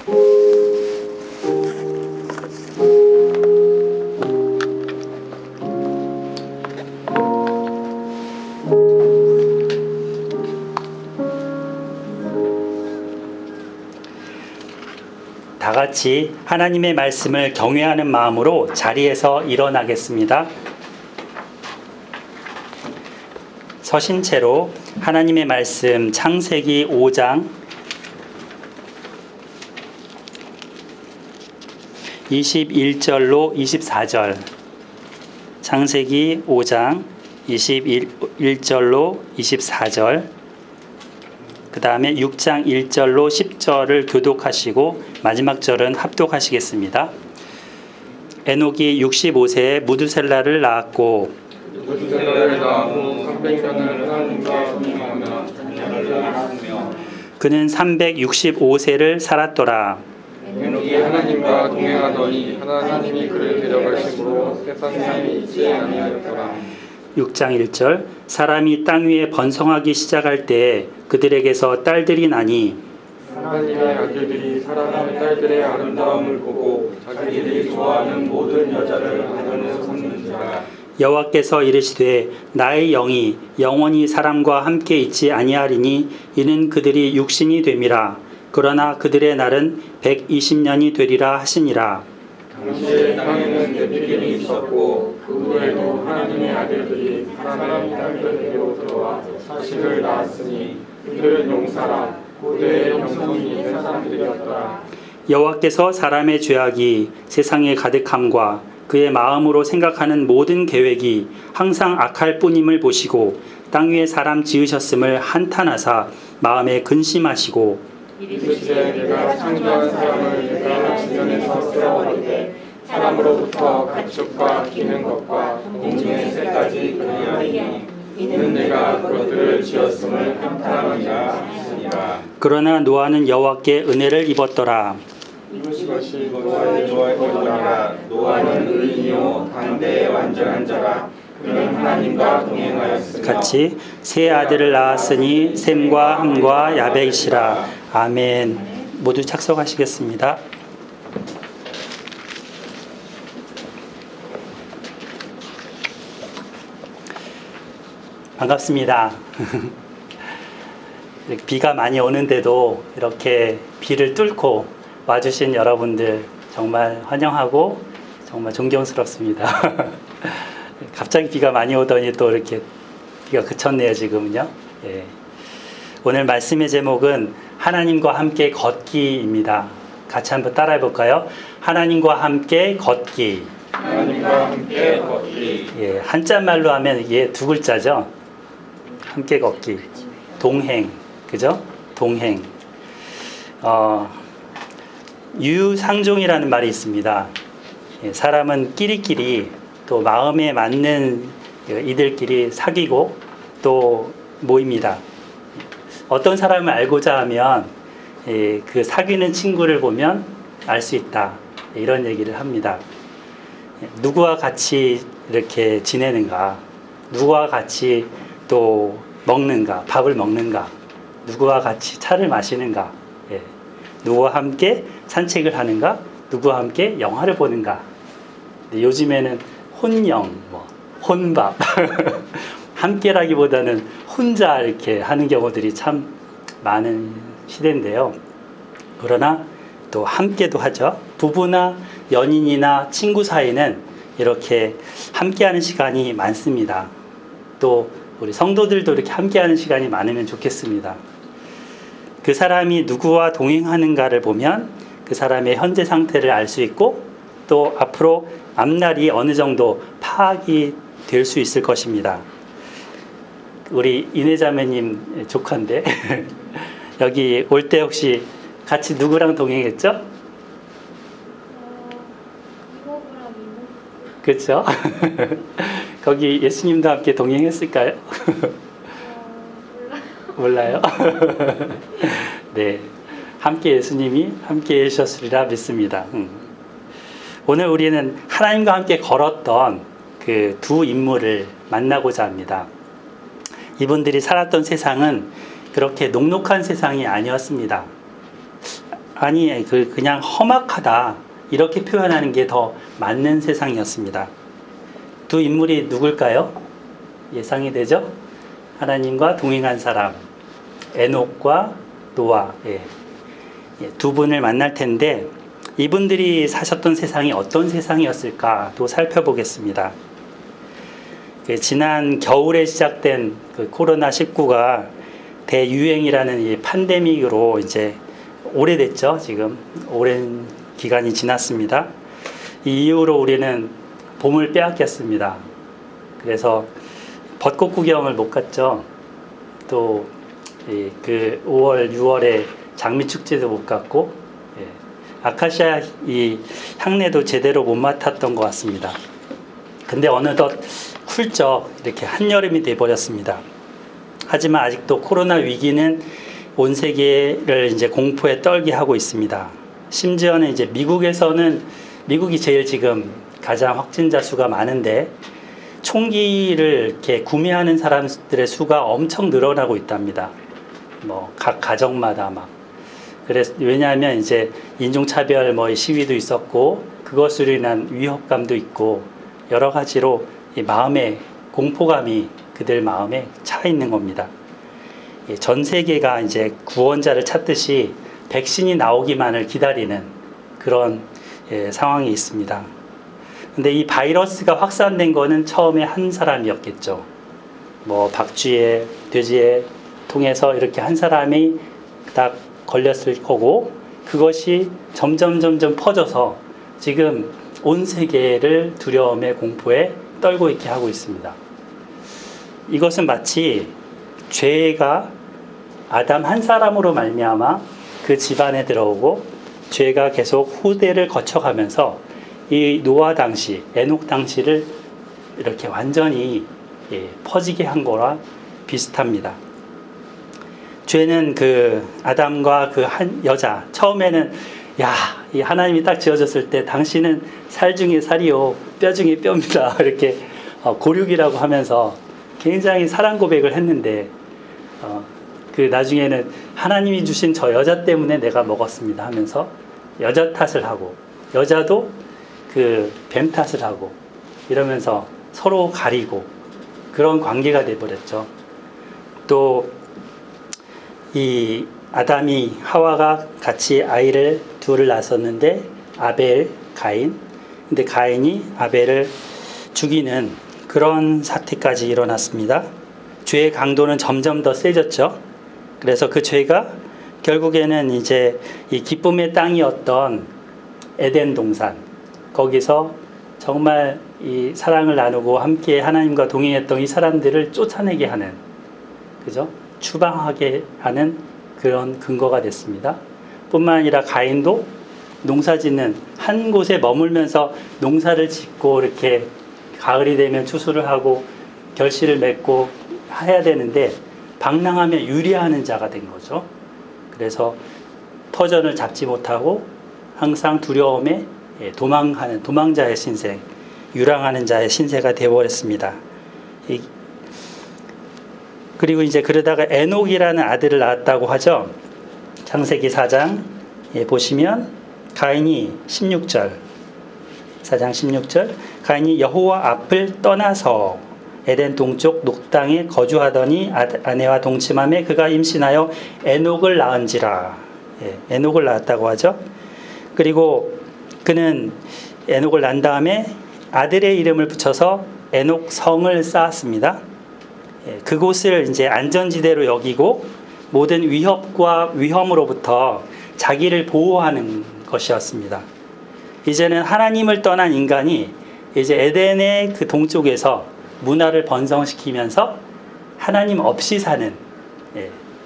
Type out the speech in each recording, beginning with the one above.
다 같이 하나님의 말씀을 경외하는 마음으로 자리에서 일어나겠습니다. 서신 채로 하나님의 말씀 창세기 5장 21절로 24절, 창세기 5장 21절로 24절, 그 다음에 6장 1절로 10절을 교독하시고 마지막 절은 합독하시겠습니다. 에녹이 65세에 무두셀라를 낳았고 무두셀라를 낳은 후 300년을 하나님과 동행하며 자녀를 낳았으며 그는 365세를 살았더라. 에녹이 하나님과 동행하더니 하나님이 그를 데려가심으로 세상에 있지 아니하였더라. 6장 1절, 사람이 땅 위에 번성하기 시작할 때에 그들에게서 딸들이 나니 하나님의 아들들이 사람의 딸들의 아름다움을 보고 자기들이 좋아하는 모든 여자를 아내로 삼는지라. 여호와께서 이르시되 나의 영이 영원히 사람과 함께 있지 아니하리니 이는 그들이 육신이 됨이라. 그러나 그들의 날은 120년이 되리라 하시니라. 당시에 땅에는 네피림이 있었고 그 후에도 하나님의 아들들이 사람의 딸들에게로 들어와 자식을 낳았으니 그들은 용사라 고대의 영성이 있는 사람들이었더라. 여호와께서 사람의 죄악이 세상에 가득함과 그의 마음으로 생각하는 모든 계획이 항상 악할 뿐임을 보시고 땅 위에 사람 지으셨음을 한탄하사 마음에 근심하시고 이르시되 내가 창조한 사람을 내가 지면에서 세워버리되 사람으로부터 가축과 기는 것과 공중의 새까지 그리하리니 이는 내가 그것들을 지었음을 한탄하느니라 하시니라. 그러나 노아는 여호와께 은혜를 입었더라. 이것이 노아의 것이라. 노아는 의인이요 당대의 완전한 자라. 그는 하나님과 동행하였으며 같이 세 아들을 낳았으니 셈과 함과 야벳이라. 아멘. 모두 착석하시겠습니다. 반갑습니다. 비가 많이 오는데도 이렇게 비를 뚫고 와주신 여러분들 정말 환영하고 정말 존경스럽습니다. 갑자기 비가 많이 오더니 또 이렇게 비가 그쳤네요, 지금은요. 예. 오늘 말씀의 제목은 하나님과 함께 걷기입니다. 같이 한번 따라해 볼까요? 하나님과 함께 걷기. 하나님과 함께 걷기. 예, 한자말로 하면 이게 두 글자죠. 함께 걷기. 동행. 그죠? 동행. 유상종이라는 말이 있습니다. 예, 사람은 끼리끼리 또 마음에 맞는 이들끼리 사귀고 또 모입니다. 어떤 사람을 알고자 하면 그 사귀는 친구를 보면 알 수 있다. 이런 얘기를 합니다. 누구와 같이 이렇게 지내는가? 누구와 같이 또 먹는가? 밥을 먹는가? 누구와 같이 차를 마시는가? 누구와 함께 산책을 하는가? 누구와 함께 영화를 보는가? 요즘에는 혼영, 혼밥 함께라기보다는 혼자 이렇게 하는 경우들이 참 많은 시대인데요. 그러나 또 함께도 하죠. 부부나 연인이나 친구 사이는 이렇게 함께하는 시간이 많습니다. 또 우리 성도들도 이렇게 함께하는 시간이 많으면 좋겠습니다. 그 사람이 누구와 동행하는가를 보면 그 사람의 현재 상태를 알 수 있고 또 앞으로 앞날이 어느 정도 파악이 될 수 있을 것입니다. 우리 이내자매님 조카인데 여기 올 때 혹시 같이 누구랑 동행했죠? 이모부랑 이모. 그렇죠? 거기 예수님도 함께 동행했을까요? 몰라요. 몰라요? 네, 함께 예수님이 함께 해주셨으리라 믿습니다. 오늘 우리는 하나님과 함께 걸었던 그 두 인물을 만나고자 합니다. 이분들이 살았던 세상은 그렇게 녹록한 세상이 아니었습니다. 아니 그냥 험악하다 이렇게 표현하는 게 더 맞는 세상이었습니다. 두 인물이 누굴까요? 예상이 되죠? 하나님과 동행한 사람 에녹과 노아 두 분을 만날 텐데 이분들이 사셨던 세상이 어떤 세상이었을까도 살펴보겠습니다. 지난 겨울에 시작된 그 코로나19가 대유행이라는 이 팬데믹으로 이제 오래됐죠. 지금 오랜 기간이 지났습니다. 이 이후로 우리는 봄을 빼앗겼습니다. 그래서 벚꽃 구경을 못 갔죠. 또 그 5월, 6월에 장미 축제도 못 갔고 아카시아 이 향내도 제대로 못 맡았던 것 같습니다. 근데 어느덧 훌쩍 이렇게 한여름이 돼버렸습니다. 하지만 아직도 코로나 위기는 온 세계를 이제 공포에 떨게 하고 있습니다. 심지어는 이제 미국이 제일 지금 가장 확진자 수가 많은데 총기를 이렇게 구매하는 사람들의 수가 엄청 늘어나고 있답니다. 뭐 각 가정마다 막. 그래서 왜냐하면 이제 인종차별 뭐 시위도 있었고 그것으로 인한 위협감도 있고 여러 가지로 이 마음의 공포감이 그들 마음에 차 있는 겁니다. 전 세계가 이제 구원자를 찾듯이 백신이 나오기만을 기다리는 그런 상황이 있습니다. 근데 이 바이러스가 확산된 거는 처음에 한 사람이었겠죠. 뭐 박쥐에 돼지에 통해서 이렇게 한 사람이 딱 걸렸을 거고 그것이 점점 퍼져서 지금 온 세계를 두려움의 공포에 떨고 있게 하고 있습니다. 이것은 마치 죄가 아담 한 사람으로 말미암아 그 집안에 들어오고 죄가 계속 후대를 거쳐가면서 이 노아 당시, 에녹 당시를 이렇게 완전히 퍼지게 한 거랑 비슷합니다. 죄는 그 아담과 그 한 여자 처음에는 이 하나님이 딱 지어졌을 때 당신은 살 중에 살이요 뼈 중에 뼈입니다 이렇게 고륙이라고 하면서 굉장히 사랑 고백을 했는데 그 나중에는 하나님이 주신 저 여자 때문에 내가 먹었습니다 하면서 여자 탓을 하고 여자도 그 뱀 탓을 하고 이러면서 서로 가리고 그런 관계가 돼버렸죠. 또 이 아담이 하와가 같이 아이를 둘을 낳았었는데 아벨, 가인. 근데 가인이 아벨을 죽이는 그런 사태까지 일어났습니다. 죄의 강도는 점점 더 세졌죠. 그래서 그 죄가 결국에는 이제 이 기쁨의 땅이었던 에덴 동산 거기서 정말 이 사랑을 나누고 함께 하나님과 동행했던 이 사람들을 쫓아내게 하는 그죠? 추방하게 하는 그런 근거가 됐습니다. 뿐만 아니라 가인도 농사 짓는 한 곳에 머물면서 농사를 짓고 이렇게 가을이 되면 추수를 하고 결실을 맺고 해야 되는데 방랑하며 유리하는 자가 된 거죠. 그래서 터전을 잡지 못하고 항상 두려움에 도망자의 신세, 유랑하는 자의 신세가 되어버렸습니다. 그리고 이제 그러다가 에녹이라는 아들을 낳았다고 하죠. 창세기 4장 보시면 가인이 16절 4장 16절 가인이 여호와 앞을 떠나서 에덴 동쪽 녹당에 거주하더니 아내와 동침함에 그가 임신하여 에녹을 낳은지라. 에녹을 낳았다고 하죠. 그리고 그는 에녹을 낳은 다음에 아들의 이름을 붙여서 에녹 성을 쌓았습니다. 그곳을 이제 안전지대로 여기고 모든 위협과 위험으로부터 자기를 보호하는 것이었습니다. 이제는 하나님을 떠난 인간이 이제 에덴의 그 동쪽에서 문화를 번성시키면서 하나님 없이 사는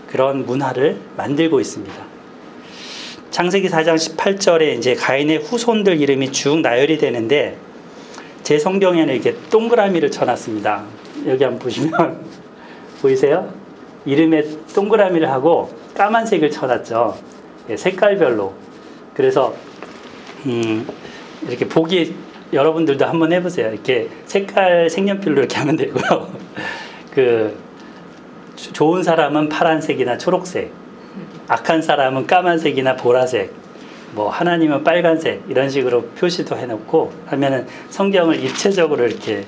그런 문화를 만들고 있습니다. 창세기 4장 18절에 이제 가인의 후손들 이름이 쭉 나열이 되는데 제 성경에는 이렇게 동그라미를 쳐놨습니다. 여기 한번 보시면 보이세요? 이름에 동그라미를 하고 까만색을 쳐놨죠. 색깔별로. 그래서 이렇게 보기 여러분들도 한번 해보세요. 이렇게 색깔 색연필로 이렇게 하면 되고요. 그 좋은 사람은 파란색이나 초록색, 악한 사람은 까만색이나 보라색, 뭐 하나님은 빨간색 이런 식으로 표시도 해놓고 하면은 성경을 입체적으로 이렇게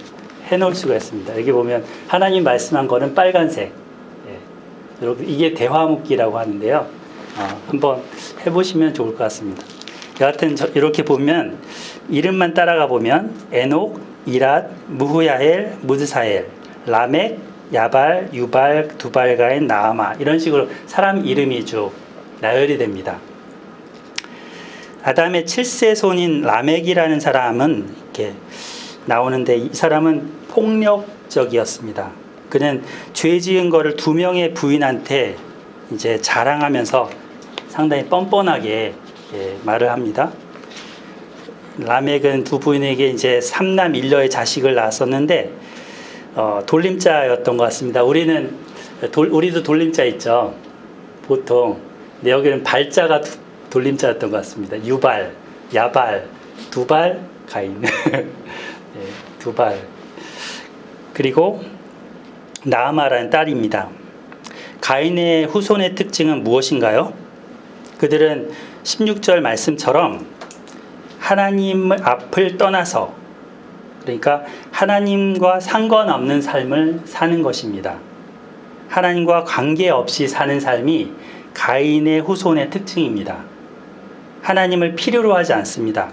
해놓을 수가 있습니다. 여기 보면 하나님 말씀한 거는 빨간색. 예. 이게 대화묵기라고 하는데요. 한번 해보시면 좋을 것 같습니다. 여하튼 이렇게 보면 이름만 따라가 보면 에녹, 이랏, 무후야엘, 무드사엘, 라멕, 야발, 유발, 두발, 가인, 나아마 이런 식으로 사람 이름이 쭉 나열이 됩니다. 아담의 7세 손인 라멕이라는 사람은 이렇게 나오는데 이 사람은 폭력적이었습니다. 그는 죄 지은 거를 두 명의 부인한테 이제 자랑하면서 상당히 뻔뻔하게 말을 합니다. 라멕은 두 부인에게 이제 3남 1녀의 자식을 낳았었는데 돌림자였던 것 같습니다. 우리도 돌림자 있죠. 보통. 근데 여기는 발자가 돌림자였던 것 같습니다. 유발, 야발, 두발, 가인. 네, 두발. 그리고 나아마라는 딸입니다. 가인의 후손의 특징은 무엇인가요? 그들은 16절 말씀처럼 하나님 앞을 떠나서, 그러니까 하나님과 상관없는 삶을 사는 것입니다. 하나님과 관계없이 사는 삶이 가인의 후손의 특징입니다. 하나님을 필요로 하지 않습니다.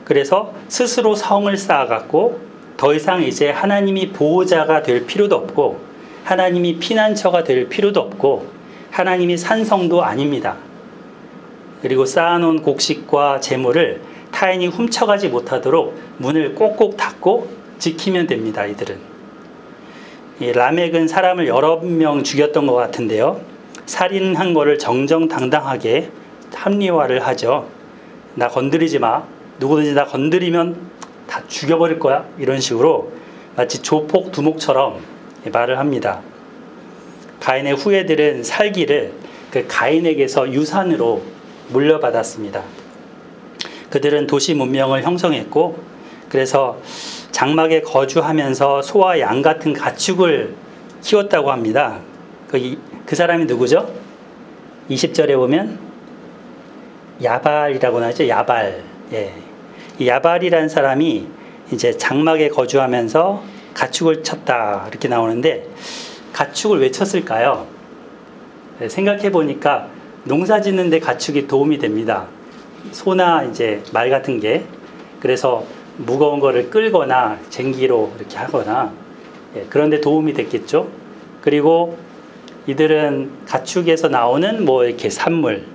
그래서 스스로 성을 쌓아갖고 더 이상 이제 하나님이 보호자가 될 필요도 없고 하나님이 피난처가 될 필요도 없고 하나님이 산성도 아닙니다. 그리고 쌓아놓은 곡식과 재물을 타인이 훔쳐가지 못하도록 문을 꼭꼭 닫고 지키면 됩니다. 이들은. 이 라멕은 사람을 여러 명 죽였던 것 같은데요. 살인한 거를 정정당당하게 합리화를 하죠. 나 건드리지 마. 누구든지 나 건드리면 다 죽여버릴 거야. 이런 식으로 마치 조폭 두목처럼 말을 합니다. 가인의 후예들은 살기를 그 가인에게서 유산으로 물려받았습니다. 그들은 도시 문명을 형성했고 그래서 장막에 거주하면서 소와 양 같은 가축을 키웠다고 합니다. 그 사람이 누구죠? 20절에 보면 야발이라고 하죠. 야발. 예. 이 야발이라는 사람이 이제 장막에 거주하면서 가축을 쳤다 이렇게 나오는데 가축을 왜 쳤을까요? 네, 생각해 보니까 농사 짓는데 가축이 도움이 됩니다. 소나 이제 말 같은 게. 그래서 무거운 거를 끌거나 쟁기로 이렇게 하거나 그런데 도움이 됐겠죠. 그리고 이들은 가축에서 나오는 뭐 이렇게 산물,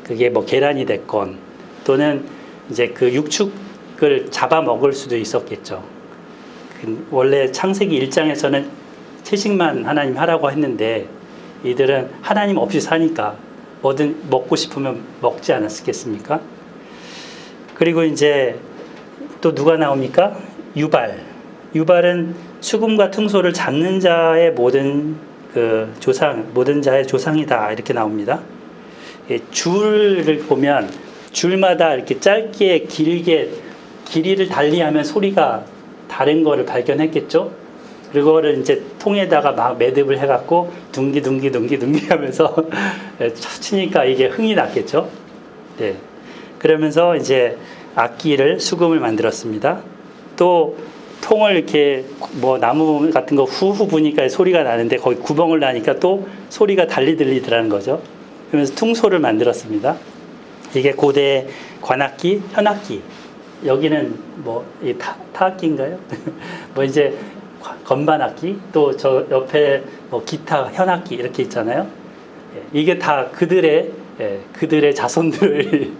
그게 뭐 계란이 됐건 또는 이제 그 육축을 잡아 먹을 수도 있었겠죠. 원래 창세기 1장에서는 채식만 하나님 하라고 했는데 이들은 하나님 없이 사니까 뭐든 먹고 싶으면 먹지 않았겠습니까? 그리고 이제 또 누가 나옵니까? 유발. 유발은 수금과 퉁소를 잡는 자의 모든 자의 조상이다 이렇게 나옵니다. 줄을 보면 줄마다 이렇게 짧게 길게 길이를 달리하면 소리가 다른 거를 발견했겠죠. 그거를 이제 통에다가 막 매듭을 해갖고 둥기 하면서 치니까 이게 흥이 났겠죠. 네. 그러면서 이제 악기를 수금을 만들었습니다. 또 통을 이렇게 뭐 나무 같은 거 후후 부니까 소리가 나는데 거기 구멍을 나니까 또 소리가 달리 들리더라는 거죠. 그러면서 퉁소를 만들었습니다. 이게 고대 관악기, 현악기. 여기는 뭐 이 타악기인가요? 뭐 이제 건반악기, 또 저 옆에 뭐 기타, 현악기 이렇게 있잖아요. 이게 다 그들의 자손들을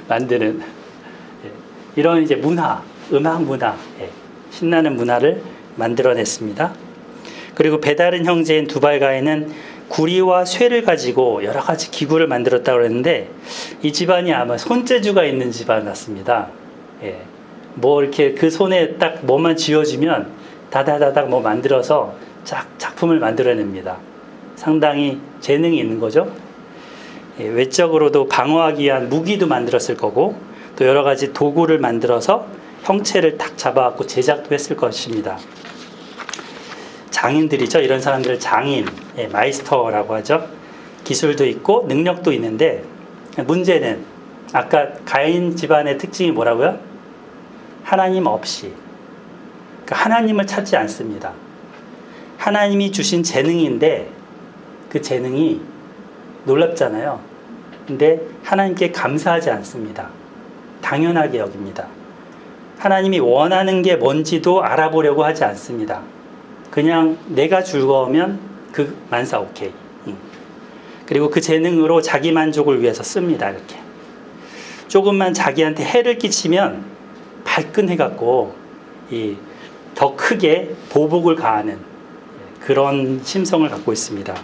만드는 이런 이제 문화, 음악 문화, 신나는 문화를 만들어냈습니다. 그리고 배다른 형제인 두발가인은 구리와 쇠를 가지고 여러 가지 기구를 만들었다고 그랬는데 이 집안이 아마 손재주가 있는 집안 같습니다. 뭐 이렇게 그 손에 딱 뭐만 쥐어주면 다다다닥 뭐 만들어서 작품을 만들어냅니다. 상당히 재능이 있는 거죠. 외적으로도 방어하기 위한 무기도 만들었을 거고 또 여러 가지 도구를 만들어서 형체를 딱 잡아갖고 제작도 했을 것입니다. 장인들이죠. 이런 사람들을 장인, 마이스터라고 하죠. 기술도 있고 능력도 있는데 문제는 아까 가인 집안의 특징이 뭐라고요? 하나님 없이. 그러니까 하나님을 찾지 않습니다. 하나님이 주신 재능인데 그 재능이 놀랍잖아요. 근데 하나님께 감사하지 않습니다. 당연하게 여깁니다. 하나님이 원하는 게 뭔지도 알아보려고 하지 않습니다. 그냥 내가 즐거우면 그 만사 오케이. 그리고 그 재능으로 자기 만족을 위해서 씁니다. 이렇게. 조금만 자기한테 해를 끼치면 발끈해갖고 더 크게 보복을 가하는 그런 심성을 갖고 있습니다.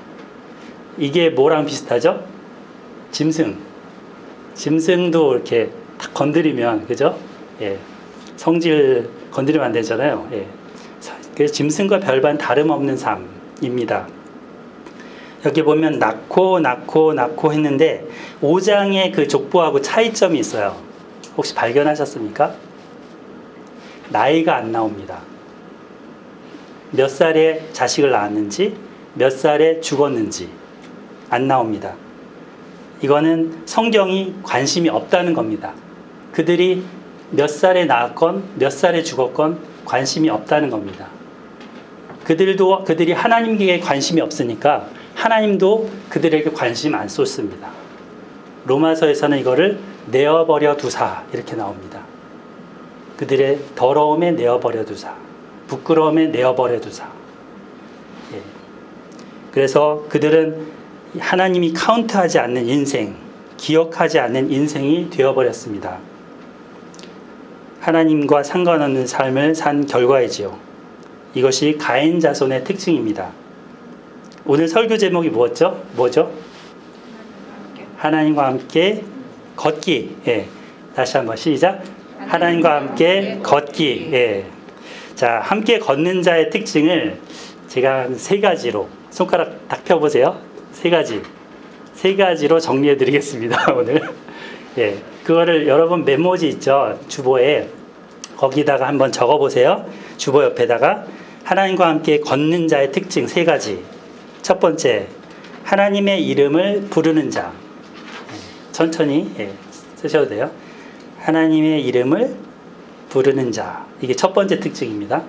이게 뭐랑 비슷하죠? 짐승도 이렇게 탁 건드리면, 그죠? 예. 성질 건드리면 안 되잖아요. 예. 그래서 짐승과 별반 다름없는 삶입니다. 여기 보면 낳고 했는데 5장의 그 족보하고 차이점이 있어요. 혹시 발견하셨습니까? 나이가 안 나옵니다. 몇 살에 자식을 낳았는지, 몇 살에 죽었는지 안 나옵니다. 이거는 성경이 관심이 없다는 겁니다. 그들이 몇 살에 낳았건 몇 살에 죽었건 관심이 없다는 겁니다. 그들이 하나님께 관심이 없으니까 하나님도 그들에게 관심 안 쏟습니다. 로마서에서는 이거를 내어버려 두사 이렇게 나옵니다. 그들의 더러움에 내어버려 두사, 부끄러움에 내어버려 두사. 예. 그래서 그들은 하나님이 카운트하지 않는 인생, 기억하지 않는 인생이 되어버렸습니다. 하나님과 상관없는 삶을 산 결과이지요. 이것이 가인 자손의 특징입니다. 오늘 설교 제목이 뭐죠? 하나님과 함께 걷기. 예. 다시 한번 시작. 하나님과 함께 걷기. 예. 자, 함께 걷는 자의 특징을 제가 세 가지로 손가락 딱 펴보세요. 세 가지로 정리해 드리겠습니다. 오늘. 예. 그거를 여러분 메모지 있죠? 주보에 거기다가 한번 적어 보세요. 주보 옆에다가 하나님과 함께 걷는 자의 특징 세 가지. 첫 번째, 하나님의 이름을 부르는 자. 천천히 쓰셔도 돼요. 하나님의 이름을 부르는 자. 이게 첫 번째 특징입니다.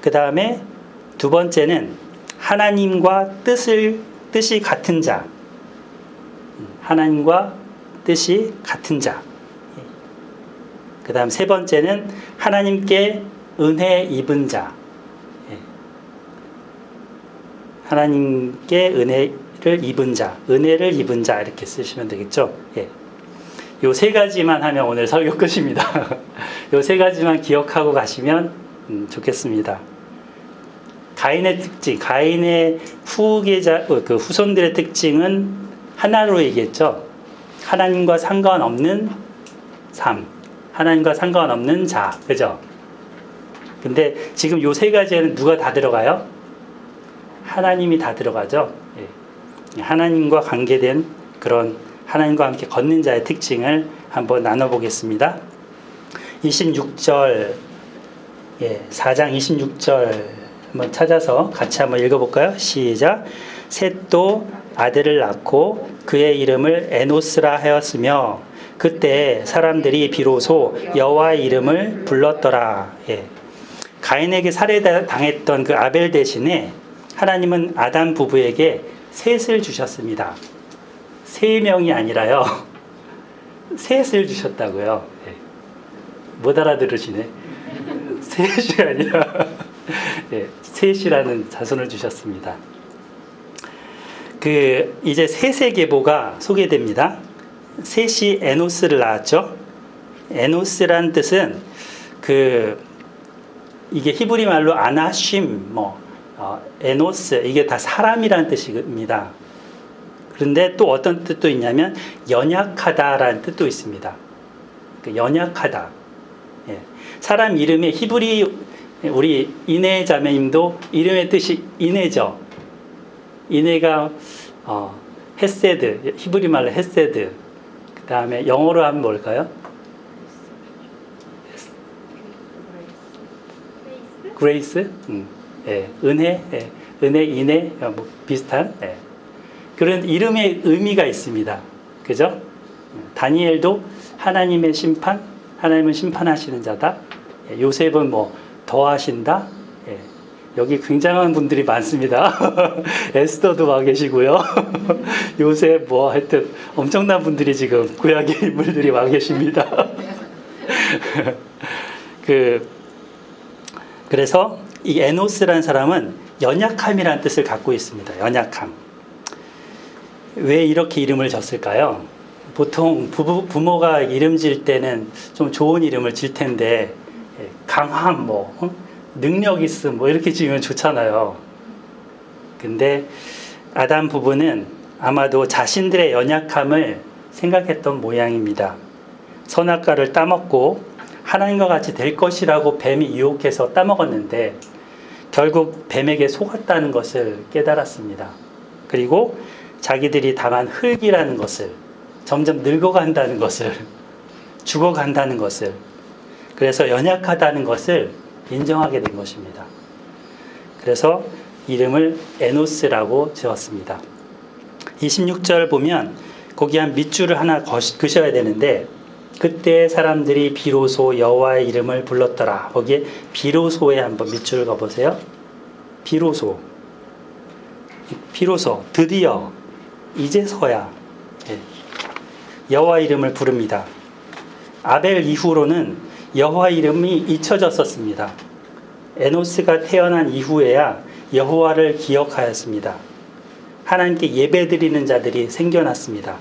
그 다음에 두 번째는 하나님과 뜻이 같은 자. 하나님과 뜻이 같은 자. 그 다음 세 번째는 하나님께 은혜 입은 자. 하나님께 은혜를 입은 자 이렇게 쓰시면 되겠죠. 예. 요 세 가지만 하면 오늘 설교 끝입니다. 요 세 가지만 기억하고 가시면 좋겠습니다. 가인의 특징, 가인의 그 후손들의 특징은 하나로 얘기했죠. 하나님과 상관없는 삶, 하나님과 상관없는 자, 그죠? 근데 지금 요 세 가지에는 누가 다 들어가요? 하나님이 다 들어가죠. 예. 하나님과 관계된 그런 하나님과 함께 걷는 자의 특징을 한번 나눠보겠습니다. 26절, 4장 26절 한번 찾아서 같이 한번 읽어볼까요? 시작. 셋도 아들을 낳고 그의 이름을 에노스라 하였으며 그때 사람들이 비로소 여호와의 이름을 불렀더라. 예. 가인에게 살해당했던 그 아벨 대신에 하나님은 아담 부부에게 셋을 주셨습니다. 3명이 아니라요. 셋을 주셨다고요. 예. 못 알아들으시네. 셋이 아니라 셋이라는 자손을 주셨습니다. 이제 셋의 계보가 소개됩니다. 셋이 에노스를 낳았죠. 에노스란 뜻은 이게 히브리 말로 아나쉼, 에노스, 이게 다 사람이라는 뜻입니다. 그런데 또 어떤 뜻도 있냐면 연약하다라는 뜻도 있습니다. 연약하다. 예. 사람 이름에 우리 이내 자매님도 이름의 뜻이 이내죠. 이내가 헤세드, 히브리 말로 헤세드. 그 다음에 영어로 하면 뭘까요? 그레이스? 은혜, 은혜, 인해, 비슷한 그런 이름의 의미가 있습니다. 그죠? 다니엘도 하나님의 심판, 하나님은 심판하시는 자다. 요셉은 뭐 더하신다. 여기 굉장한 분들이 많습니다. 에스더도 와 계시고요. 요셉 뭐 하여튼 엄청난 분들이 지금 구약의 인물들이 와 계십니다. 그래서 이 에노스라는 사람은 연약함이라는 뜻을 갖고 있습니다. 연약함. 왜 이렇게 이름을 졌을까요? 보통 부모가 이름 질 때는 좀 좋은 이름을 질 텐데 강함, 능력 있음 이렇게 지으면 좋잖아요. 근데 아담 부부는 아마도 자신들의 연약함을 생각했던 모양입니다. 선악과를 따먹고 하나님과 같이 될 것이라고 뱀이 유혹해서 따먹었는데 결국 뱀에게 속았다는 것을 깨달았습니다. 그리고 자기들이 다만 흙이라는 것을, 점점 늙어간다는 것을, 죽어간다는 것을, 그래서 연약하다는 것을 인정하게 된 것입니다. 그래서 이름을 에노스라고 지었습니다. 26절 보면 거기 한 밑줄을 하나 그셔야 되는데, 그때 사람들이 비로소 여호와의 이름을 불렀더라. 거기에 비로소에 한번 밑줄을 그어보세요. 비로소, 드디어, 이제서야 여호와 이름을 부릅니다. 아벨 이후로는 여호와 이름이 잊혀졌었습니다. 에노스가 태어난 이후에야 여호와를 기억하였습니다. 하나님께 예배드리는 자들이 생겨났습니다.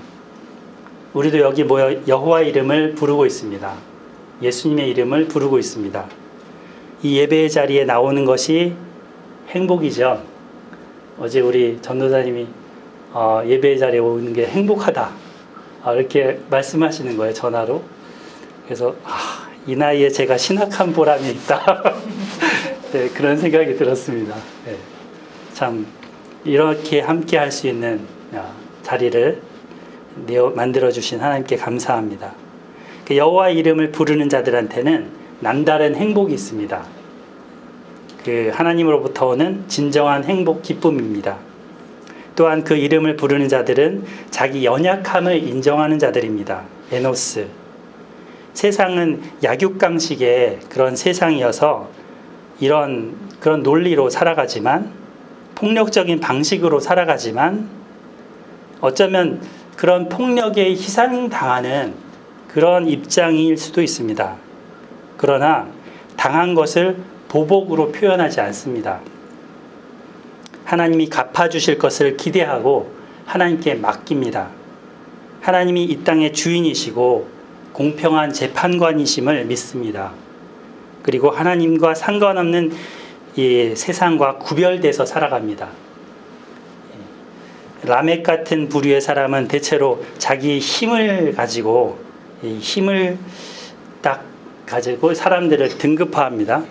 우리도 여기 모여 여호와 이름을 부르고 있습니다. 예수님의 이름을 부르고 있습니다. 이 예배의 자리에 나오는 것이 행복이죠. 어제 우리 전도사님이 예배의 자리에 오는 게 행복하다, 이렇게 말씀하시는 거예요, 전화로. 그래서 이 나이에 제가 신학한 보람이 있다. 네, 그런 생각이 들었습니다. 네, 참 이렇게 함께 할 수 있는 자리를 만들어주신 하나님께 감사합니다. 여호와 이름을 부르는 자들한테는 남다른 행복이 있습니다. 하나님으로부터 오는 진정한 행복, 기쁨입니다. 또한 그 이름을 부르는 자들은 자기 연약함을 인정하는 자들입니다. 에노스. 세상은 약육강식의 그런 세상이어서 그런 논리로 살아가지만, 폭력적인 방식으로 살아가지만, 어쩌면 그런 폭력에 희생당하는 그런 입장일 수도 있습니다. 그러나 당한 것을 보복으로 표현하지 않습니다. 하나님이 갚아주실 것을 기대하고 하나님께 맡깁니다. 하나님이 이 땅의 주인이시고 공평한 재판관이심을 믿습니다. 그리고 하나님과 상관없는 이 세상과 구별돼서 살아갑니다. 라멕 같은 부류의 사람은 대체로 자기 힘을 가지고, 이 힘을 딱 가지고 사람들을 등급화합니다.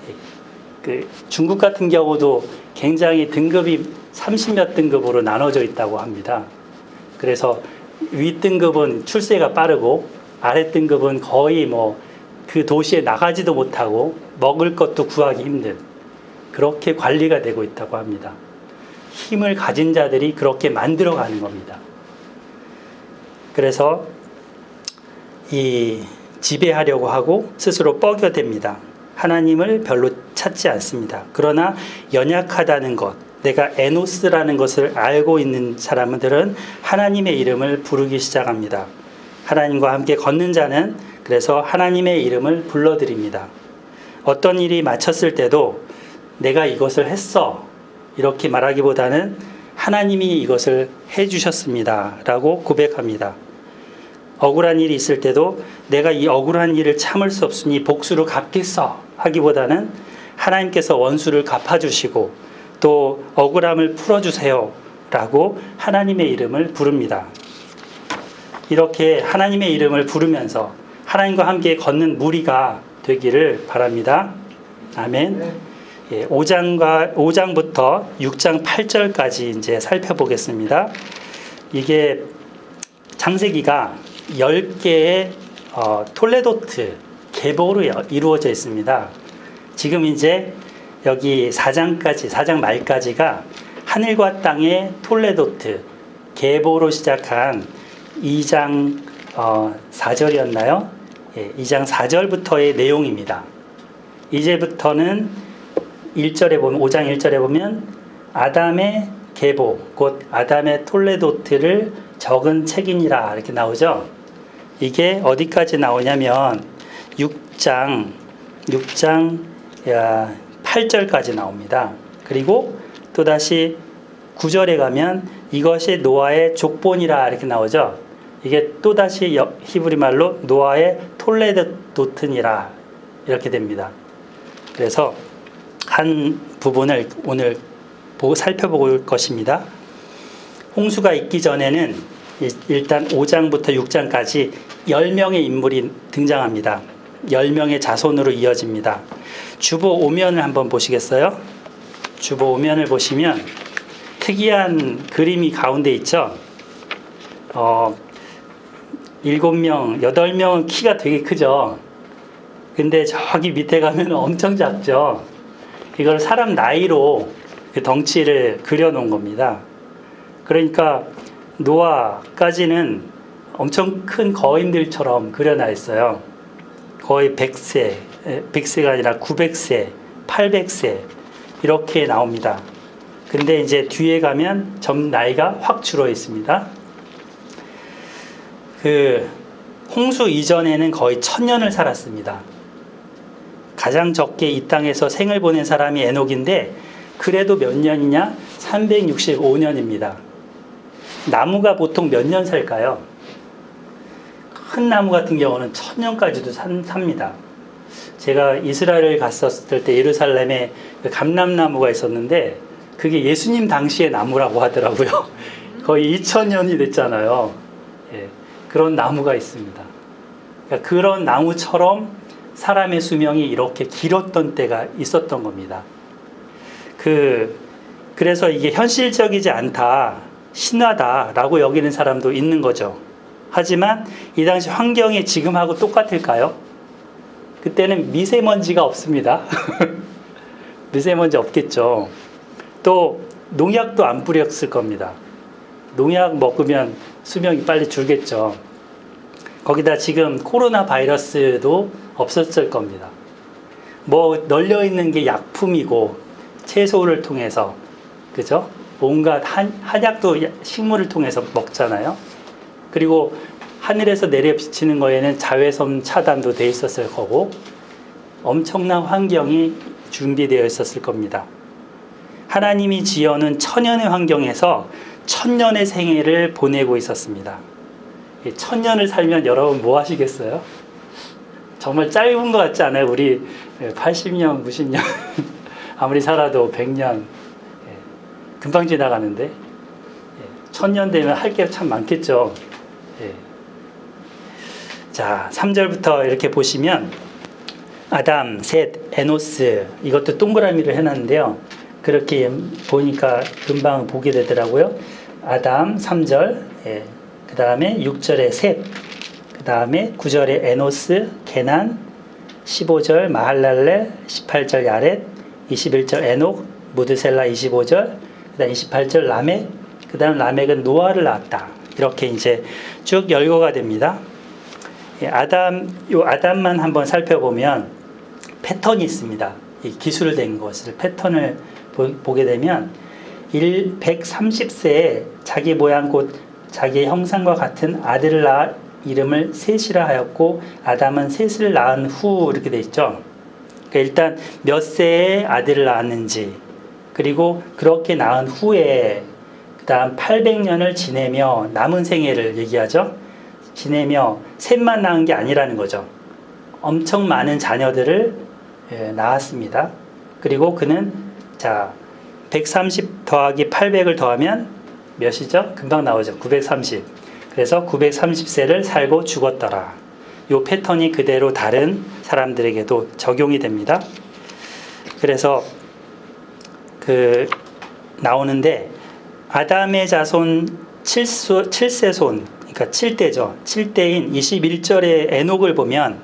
중국 같은 경우도 굉장히 등급이 30몇 등급으로 나눠져 있다고 합니다. 그래서 윗등급은 출세가 빠르고 아랫등급은 거의 그 도시에 나가지도 못하고 먹을 것도 구하기 힘든, 그렇게 관리가 되고 있다고 합니다. 힘을 가진 자들이 그렇게 만들어가는 겁니다. 그래서 지배하려고 하고 스스로 뻐겨댑니다. 하나님을 별로 찾지 않습니다. 그러나 연약하다는 것, 내가 에노스라는 것을 알고 있는 사람들은 하나님의 이름을 부르기 시작합니다. 하나님과 함께 걷는 자는 그래서 하나님의 이름을 불러드립니다. 어떤 일이 마쳤을 때도 내가 이것을 했어, 이렇게 말하기보다는 하나님이 이것을 해주셨습니다 라고 고백합니다. 억울한 일이 있을 때도 내가 이 억울한 일을 참을 수 없으니 복수를 갚겠어 하기보다는 하나님께서 원수를 갚아주시고 또 억울함을 풀어주세요 라고 하나님의 이름을 부릅니다. 이렇게 하나님의 이름을 부르면서 하나님과 함께 걷는 무리가 되기를 바랍니다. 아멘. 5장부터 6장 8절까지 이제 살펴보겠습니다. 이게 창세기가 10개의 톨레도트 계보로 이루어져 있습니다. 지금 이제 여기 4장 말까지가 하늘과 땅의 톨레도트 계보로 시작한 2장 4절이었나요? 예, 2장 4절부터의 내용입니다. 이제부터는 1절에 보면 5장 1절에 보면 아담의 계보 곧 아담의 톨레도트를 적은 책이니라 이렇게 나오죠. 이게 어디까지 나오냐면 6장 8절까지 나옵니다. 그리고 또다시 9절에 가면 이것이 노아의 족본이라 이렇게 나오죠. 이게 또다시 히브리 말로 노아의 톨레도트니라 이렇게 됩니다. 그래서 한 부분을 오늘 살펴볼 것입니다. 홍수가 있기 전에는 일단 5장부터 6장까지 10명의 인물이 등장합니다. 10명의 자손으로 이어집니다. 주보 5면을 한번 보시겠어요? 주보 5면을 보시면 특이한 그림이 가운데 있죠. 7명, 8명은 키가 되게 크죠. 근데 저기 밑에 가면 엄청 작죠. 이걸 사람 나이로 그 덩치를 그려놓은 겁니다. 그러니까 노아까지는 엄청 큰 거인들처럼 그려놔 있어요. 거의 100세가 아니라 900세, 800세 이렇게 나옵니다. 근데 이제 뒤에 가면 점 나이가 확 줄어 있습니다. 그 홍수 이전에는 거의 1000년을 살았습니다. 가장 적게 이 땅에서 생을 보낸 사람이 에녹인데 그래도 몇 년이냐? 365년입니다. 나무가 보통 몇 년 살까요? 큰 나무 같은 경우는 1000년까지도 삽니다. 제가 이스라엘을 갔었을 때 예루살렘에 감람나무가 있었는데 그게 예수님 당시의 나무라고 하더라고요. 거의 2000년이 됐잖아요. 예, 그런 나무가 있습니다. 그러니까 그런 나무처럼 사람의 수명이 이렇게 길었던 때가 있었던 겁니다. 그래서 이게 현실적이지 않다, 신화다라고 여기는 사람도 있는 거죠. 하지만 이 당시 환경이 지금하고 똑같을까요? 그때는 미세먼지가 없습니다. 미세먼지 없겠죠. 또 농약도 안 뿌렸을 겁니다. 농약 먹으면 수명이 빨리 줄겠죠. 거기다 지금 코로나 바이러스도 없었을 겁니다. 뭐 널려 있는 게 약품이고 채소를 통해서, 그죠? 온갖 한약도 식물을 통해서 먹잖아요. 그리고 하늘에서 내려 비치는 거에는 자외선 차단도 돼 있었을 거고 엄청난 환경이 준비되어 있었을 겁니다. 하나님이 지어놓은 천연의 환경에서 천년의 생애를 보내고 있었습니다. 1000년을 살면 여러분 뭐 하시겠어요? 정말 짧은 것 같지 않아요? 우리 80년, 90년 아무리 살아도 100년 금방 지나가는데 1000년 되면 할 게 참 많겠죠. 자, 3절부터 이렇게 보시면 아담, 셋, 에노스 이것도 동그라미를 해놨는데요. 그렇게 보니까 금방 보게 되더라고요. 아담 3절, 그 다음에 6절에 셋, 그 다음에 9절에 에노스, 게난, 15절 마할랄렐, 18절 야렛, 21절 에녹, 무드셀라 25절, 그 다음 28절 라멕, 그 다음 라멕은 노아를 낳았다. 이렇게 이제 쭉 열거가 됩니다. 아담만 한번 살펴보면 패턴이 있습니다. 이 기술된 것을 패턴을 보게 되면 130세에 자기 모양 곧 자기 형상과 같은 아들을 낳아 이름을 셋이라 하였고 아담은 셋을 낳은 후 이렇게 돼 있죠. 그러니까 일단 몇 세에 아들을 낳았는지 그리고 그렇게 낳은 후에 그 다음 800년을 지내며 남은 생애를 얘기하죠. 지내며 셋만 낳은 게 아니라는 거죠. 엄청 많은 자녀들을 낳았습니다. 그리고 그는 130 더하기 800을 더하면 몇이죠? 금방 나오죠. 930. 그래서 930세를 살고 죽었더라. 이 패턴이 그대로 다른 사람들에게도 적용이 됩니다. 그래서 나오는데 아담의 자손 7세손 그러니까 7대죠. 7대인 21절의 에녹을 보면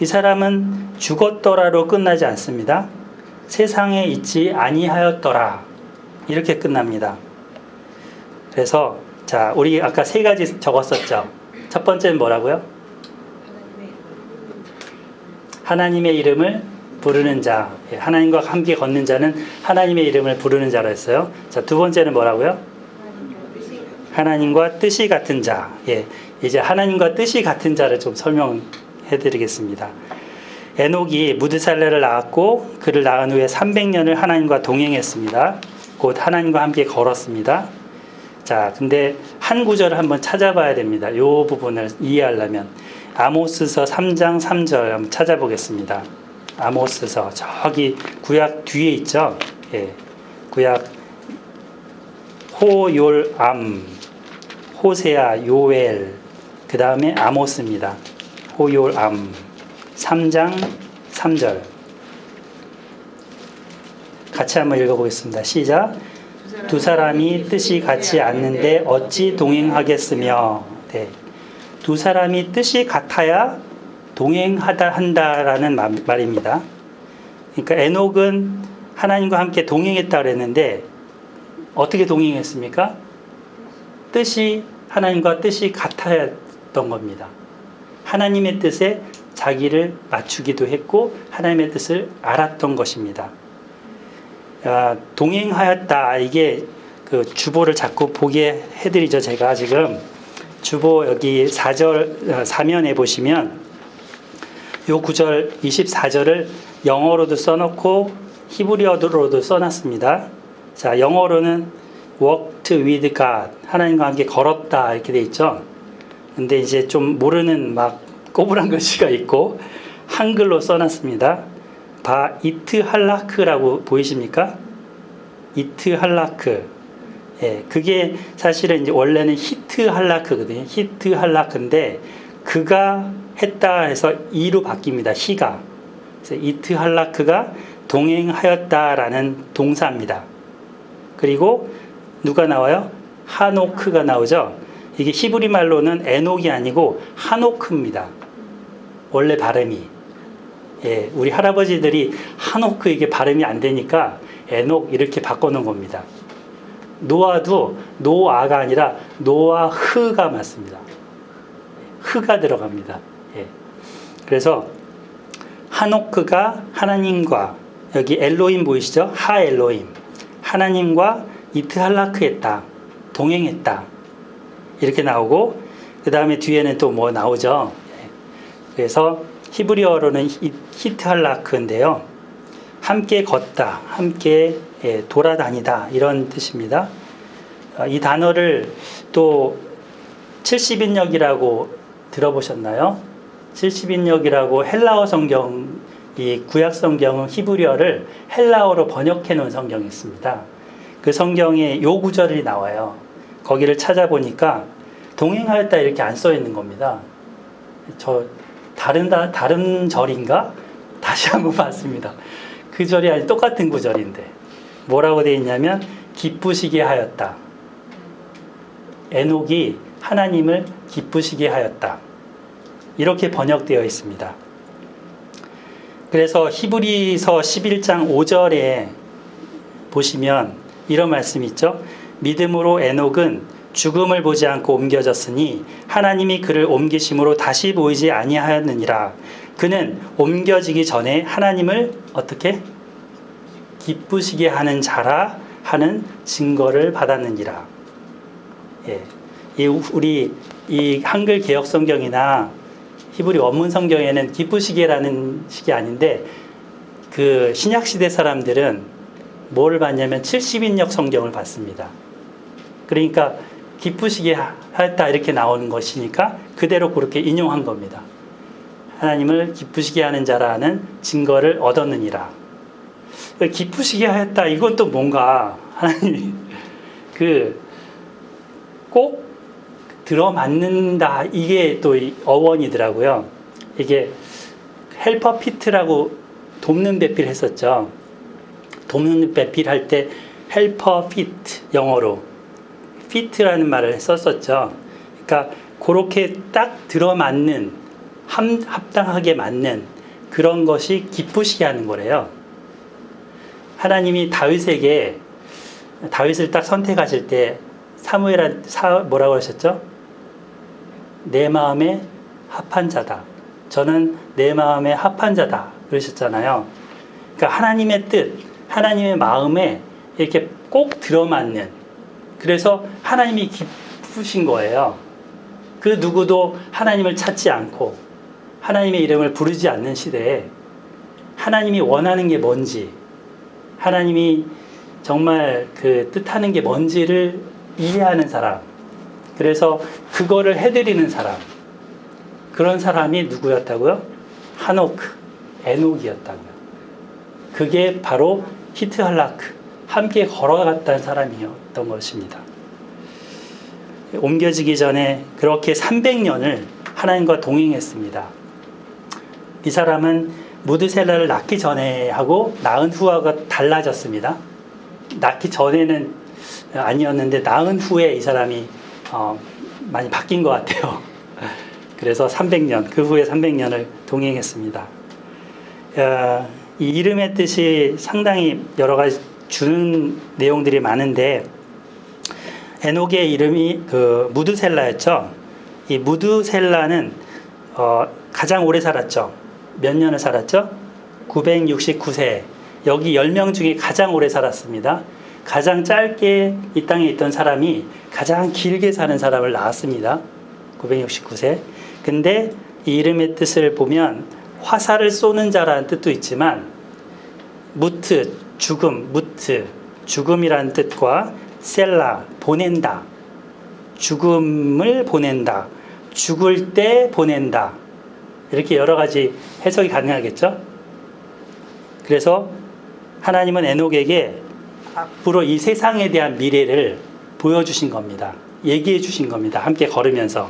이 사람은 죽었더라로 끝나지 않습니다. 세상에 있지 아니하였더라 이렇게 끝납니다. 그래서 자, 우리 아까 세 가지 적었었죠. 첫 번째는 뭐라고요? 하나님의 이름을 부르는 자. 예, 하나님과 함께 걷는 자는 하나님의 이름을 부르는 자라 했어요. 자, 두 번째는 뭐라고요? 하나님과 뜻이 같은 자. 예, 이제 하나님과 뜻이 같은 자를 좀 설명해 드리겠습니다. 에녹이 무드살레를 낳았고 그를 낳은 후에 300년을 하나님과 동행했습니다. 곧 하나님과 함께 걸었습니다. 자, 근데 한 구절을 한번 찾아봐야 됩니다. 이 부분을 이해하려면 아모스서 3장 3절 한번 찾아보겠습니다. 아모스서 저기 구약 뒤에 있죠. 예, 구약 호욜암, 호세아, 요엘, 그 다음에 아모스입니다. 호욜암 3장 3절 같이 한번 읽어보겠습니다. 시작. 두 사람이 뜻이 같지 않는데 어찌 동행하겠으며. 네. 두 사람이 뜻이 같아야 동행한다라는 말입니다. 그러니까 에녹은 하나님과 함께 동행했다 그랬는데 어떻게 동행했습니까? 하나님과 뜻이 같았던 겁니다. 하나님의 뜻에 자기를 맞추기도 했고 하나님의 뜻을 알았던 것입니다. 동행하였다. 이게 그 주보를 자꾸 보게 해드리죠. 제가 지금 주보 여기 4절 사면에 보시면 요 9절 24절을 영어로도 써놓고 히브리어로도 써놨습니다. 자, 영어로는 walked with God, 하나님과 함께 걸었다 이렇게 돼 있죠. 근데 이제 좀 모르는 막 꼬부랑 글씨가 있고 한글로 써놨습니다. 이트할라크라고 보이십니까? 이트할라크. 예, 그게 사실은 이제 원래는 히트할라크거든요. 히트할라크인데 그가 했다 해서 이로 바뀝니다. 히가. 그래서 이트할라크가 동행하였다라는 동사입니다. 그리고 누가 나와요? 하노크가 나오죠. 이게 히브리 말로는 에녹이 아니고 하노크입니다. 원래 발음이. 예, 우리 할아버지들이 하노크 이게 발음이 안 되니까 에녹 이렇게 바꿔놓은 겁니다. 노아도 노아가 아니라 노아흐가 맞습니다. 흐가 들어갑니다. 예. 그래서 하노크가 하나님과 여기 엘로힘 보이시죠? 하엘로힘 하나님과 이트할라크했다. 동행했다. 이렇게 나오고 그 다음에 뒤에는 또 뭐 나오죠. 예. 그래서 히브리어로는 히트할라크인데요. 함께 걷다, 함께 돌아다니다 이런 뜻입니다. 이 단어를 또 70인역이라고 들어보셨나요? 70인역이라고 헬라어 성경, 이 구약 성경은 히브리어를 헬라어로 번역해 놓은 성경이 있습니다. 그 성경에 요 구절이 나와요. 거기를 찾아보니까 동행하였다 이렇게 안 써 있는 겁니다. 다른 절인가? 다시 한번 봤습니다. 그 절이 아니 똑같은 구절인데 뭐라고 되어 있냐면 기쁘시게 하였다. 에녹이 하나님을 기쁘시게 하였다. 이렇게 번역되어 있습니다. 그래서 히브리서 11장 5절에 보시면 이런 말씀이 있죠. 믿음으로 에녹은 죽음을 보지 않고 옮겨졌으니 하나님이 그를 옮기심으로 다시 보이지 아니하였느니라. 그는 옮겨지기 전에 하나님을 어떻게? 기쁘시게 하는 자라 하는 증거를 받았느니라. 예. 우리 이 한글 개역 성경이나 히브리 원문 성경에는 기쁘시게라는 식이 아닌데 그 신약 시대 사람들은 뭐를 봤냐면 70인역 성경을 봤습니다. 그러니까 기쁘시게 하였다 이렇게 나오는 것이니까 그대로 그렇게 인용한 겁니다. 하나님을 기쁘시게 하는 자라는 증거를 얻었느니라. 기쁘시게 하였다 이건 또 뭔가 하나님이 꼭 들어맞는다 이게 또 어원이더라고요. 이게 헬퍼 피트라고 돕는 배필 했었죠. 돕는 배필 할 때 헬퍼 피트 영어로 피트라는 말을 썼었죠. 그러니까 그렇게 딱 들어맞는 합당하게 맞는 그런 것이 기쁘시게 하는 거래요. 하나님이 다윗을 딱 선택하실 때 뭐라고 하셨죠? 내 마음에 합한 자다. 저는 내 마음에 합한 자다. 그러셨잖아요. 그러니까 하나님의 뜻, 하나님의 마음에 이렇게 꼭 들어맞는, 그래서 하나님이 기쁘신 거예요. 그 누구도 하나님을 찾지 않고 하나님의 이름을 부르지 않는 시대에 하나님이 원하는 게 뭔지, 하나님이 정말 그 뜻하는 게 뭔지를 이해하는 사람, 그래서 그거를 해드리는 사람, 그런 사람이 누구였다고요? 하노크, 에녹이었다고요. 그게 바로 히트할라크, 함께 걸어갔다는 사람이었던 것입니다. 옮겨지기 전에 그렇게 300년을 하나님과 동행했습니다. 이 사람은 무드셀라를 낳기 전에 하고 낳은 후하고 달라졌습니다. 낳기 전에는 아니었는데 낳은 후에 이 사람이 많이 바뀐 것 같아요. 그래서 300년, 그 후에 300년을 동행했습니다. 이 이름의 뜻이 상당히 여러 가지 주는 내용들이 많은데, 에녹의 이름이 그 무드셀라였죠. 이 무드셀라는 가장 오래 살았죠. 몇 년을 살았죠? 969세. 여기 10명 중에 가장 오래 살았습니다. 가장 짧게 이 땅에 있던 사람이 가장 길게 사는 사람을 낳았습니다. 969세. 근데 이 이름의 뜻을 보면 화살을 쏘는 자라는 뜻도 있지만, 무트, 죽음, 무트, 죽음이라는 뜻과 셀라, 보낸다, 죽음을 보낸다, 죽을 때 보낸다, 이렇게 여러 가지 해석이 가능하겠죠. 그래서 하나님은 에녹에게 앞으로 이 세상에 대한 미래를 보여주신 겁니다. 얘기해 주신 겁니다. 함께 걸으면서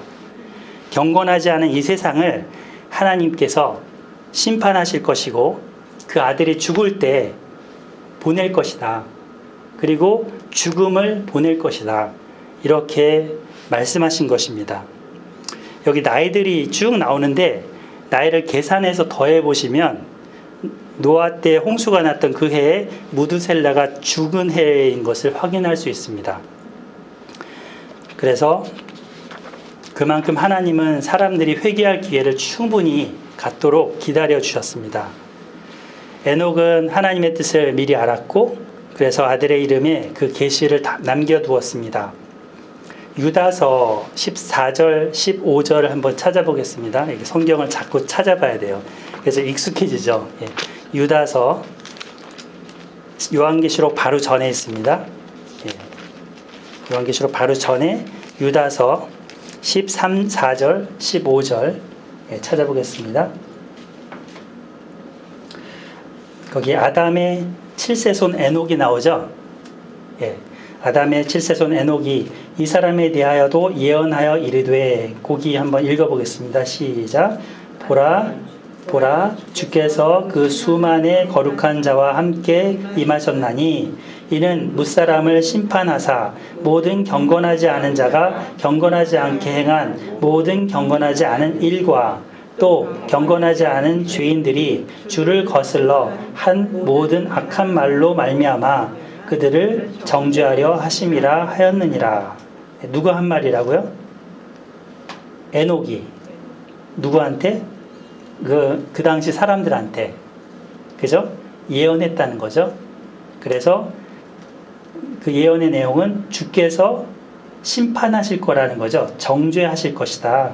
경건하지 않은 이 세상을 하나님께서 심판하실 것이고, 그 아들이 죽을 때 보낼 것이다. 그리고 죽음을 보낼 것이다. 이렇게 말씀하신 것입니다. 여기 나이들이 쭉 나오는데, 나이를 계산해서 더해 보시면 노아 때 홍수가 났던 그 해에 무드셀라가 죽은 해인 것을 확인할 수 있습니다. 그래서 그만큼 하나님은 사람들이 회개할 기회를 충분히 갖도록 기다려 주셨습니다. 에녹은 하나님의 뜻을 미리 알았고, 그래서 아들의 이름에 그 계시를 남겨두었습니다. 유다서 14절, 15절을 한번 찾아보겠습니다. 이게 성경을 자꾸 찾아봐야 돼요. 그래서 익숙해지죠. 예. 유다서, 요한계시록 바로 전에 있습니다. 예. 요한계시록 바로 전에 유다서 13, 4절, 15절 예, 찾아보겠습니다. 거기 아담의 7세손 에녹이 나오죠. 예. 아담의 7세손 에녹이 이 사람에 대하여도 예언하여 이르되, 거기 한번 읽어보겠습니다. 시작. 보라 주께서 그 수만의 거룩한 자와 함께 임하셨나니 이는 무사람을 심판하사 모든 경건하지 않은 자가 경건하지 않게 행한 모든 경건하지 않은 일과 또 경건하지 않은 죄인들이 주를 거슬러 한 모든 악한 말로 말미암아 그들을 정죄하려 하심이라 하였느니라. 누가 한 말이라고요? 에녹이. 누구한테? 그 당시 사람들한테. 그죠? 예언했다는 거죠. 그래서 그 예언의 내용은 주께서 심판하실 거라는 거죠. 정죄하실 것이다.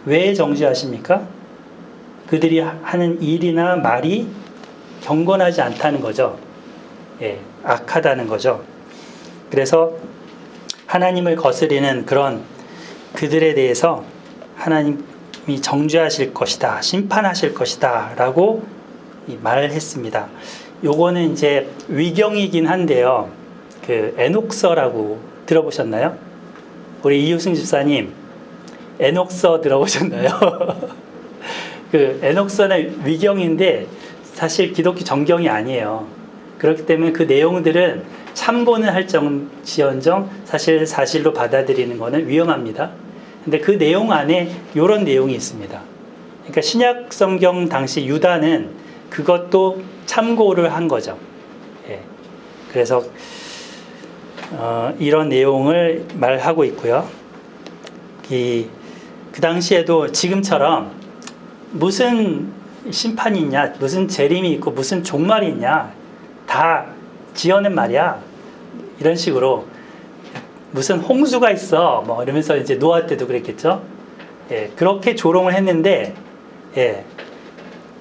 왜 정죄하십니까? 그들이 하는 일이나 말이 경건하지 않다는 거죠. 예, 악하다는 거죠. 그래서 하나님을 거스리는 그런 그들에 대해서 하나님이 정죄하실 것이다, 심판하실 것이다 라고 말을 했습니다. 요거는 이제 위경이긴 한데요. 그 에녹서라고 들어보셨나요? 우리 이효승 집사님 에녹서 들어보셨나요? 그 에녹서는 위경인데 사실 기독교 정경이 아니에요. 그렇기 때문에 그 내용들은 참고는 할지언정 사실 사실로 받아들이는 것은 위험합니다. 근데 그 내용 안에 이런 내용이 있습니다. 그러니까 신약 성경 당시 유다는 그것도 참고를 한 거죠. 예. 그래서 이런 내용을 말하고 있고요. 그 당시에도 지금처럼 무슨 심판이 있냐, 무슨 재림이 있고 무슨 종말이 있냐 다 지어낸 말이야. 이런 식으로 무슨 홍수가 있어 뭐 이러면서 이제 노아 때도 그랬겠죠. 예, 그렇게 조롱을 했는데 예,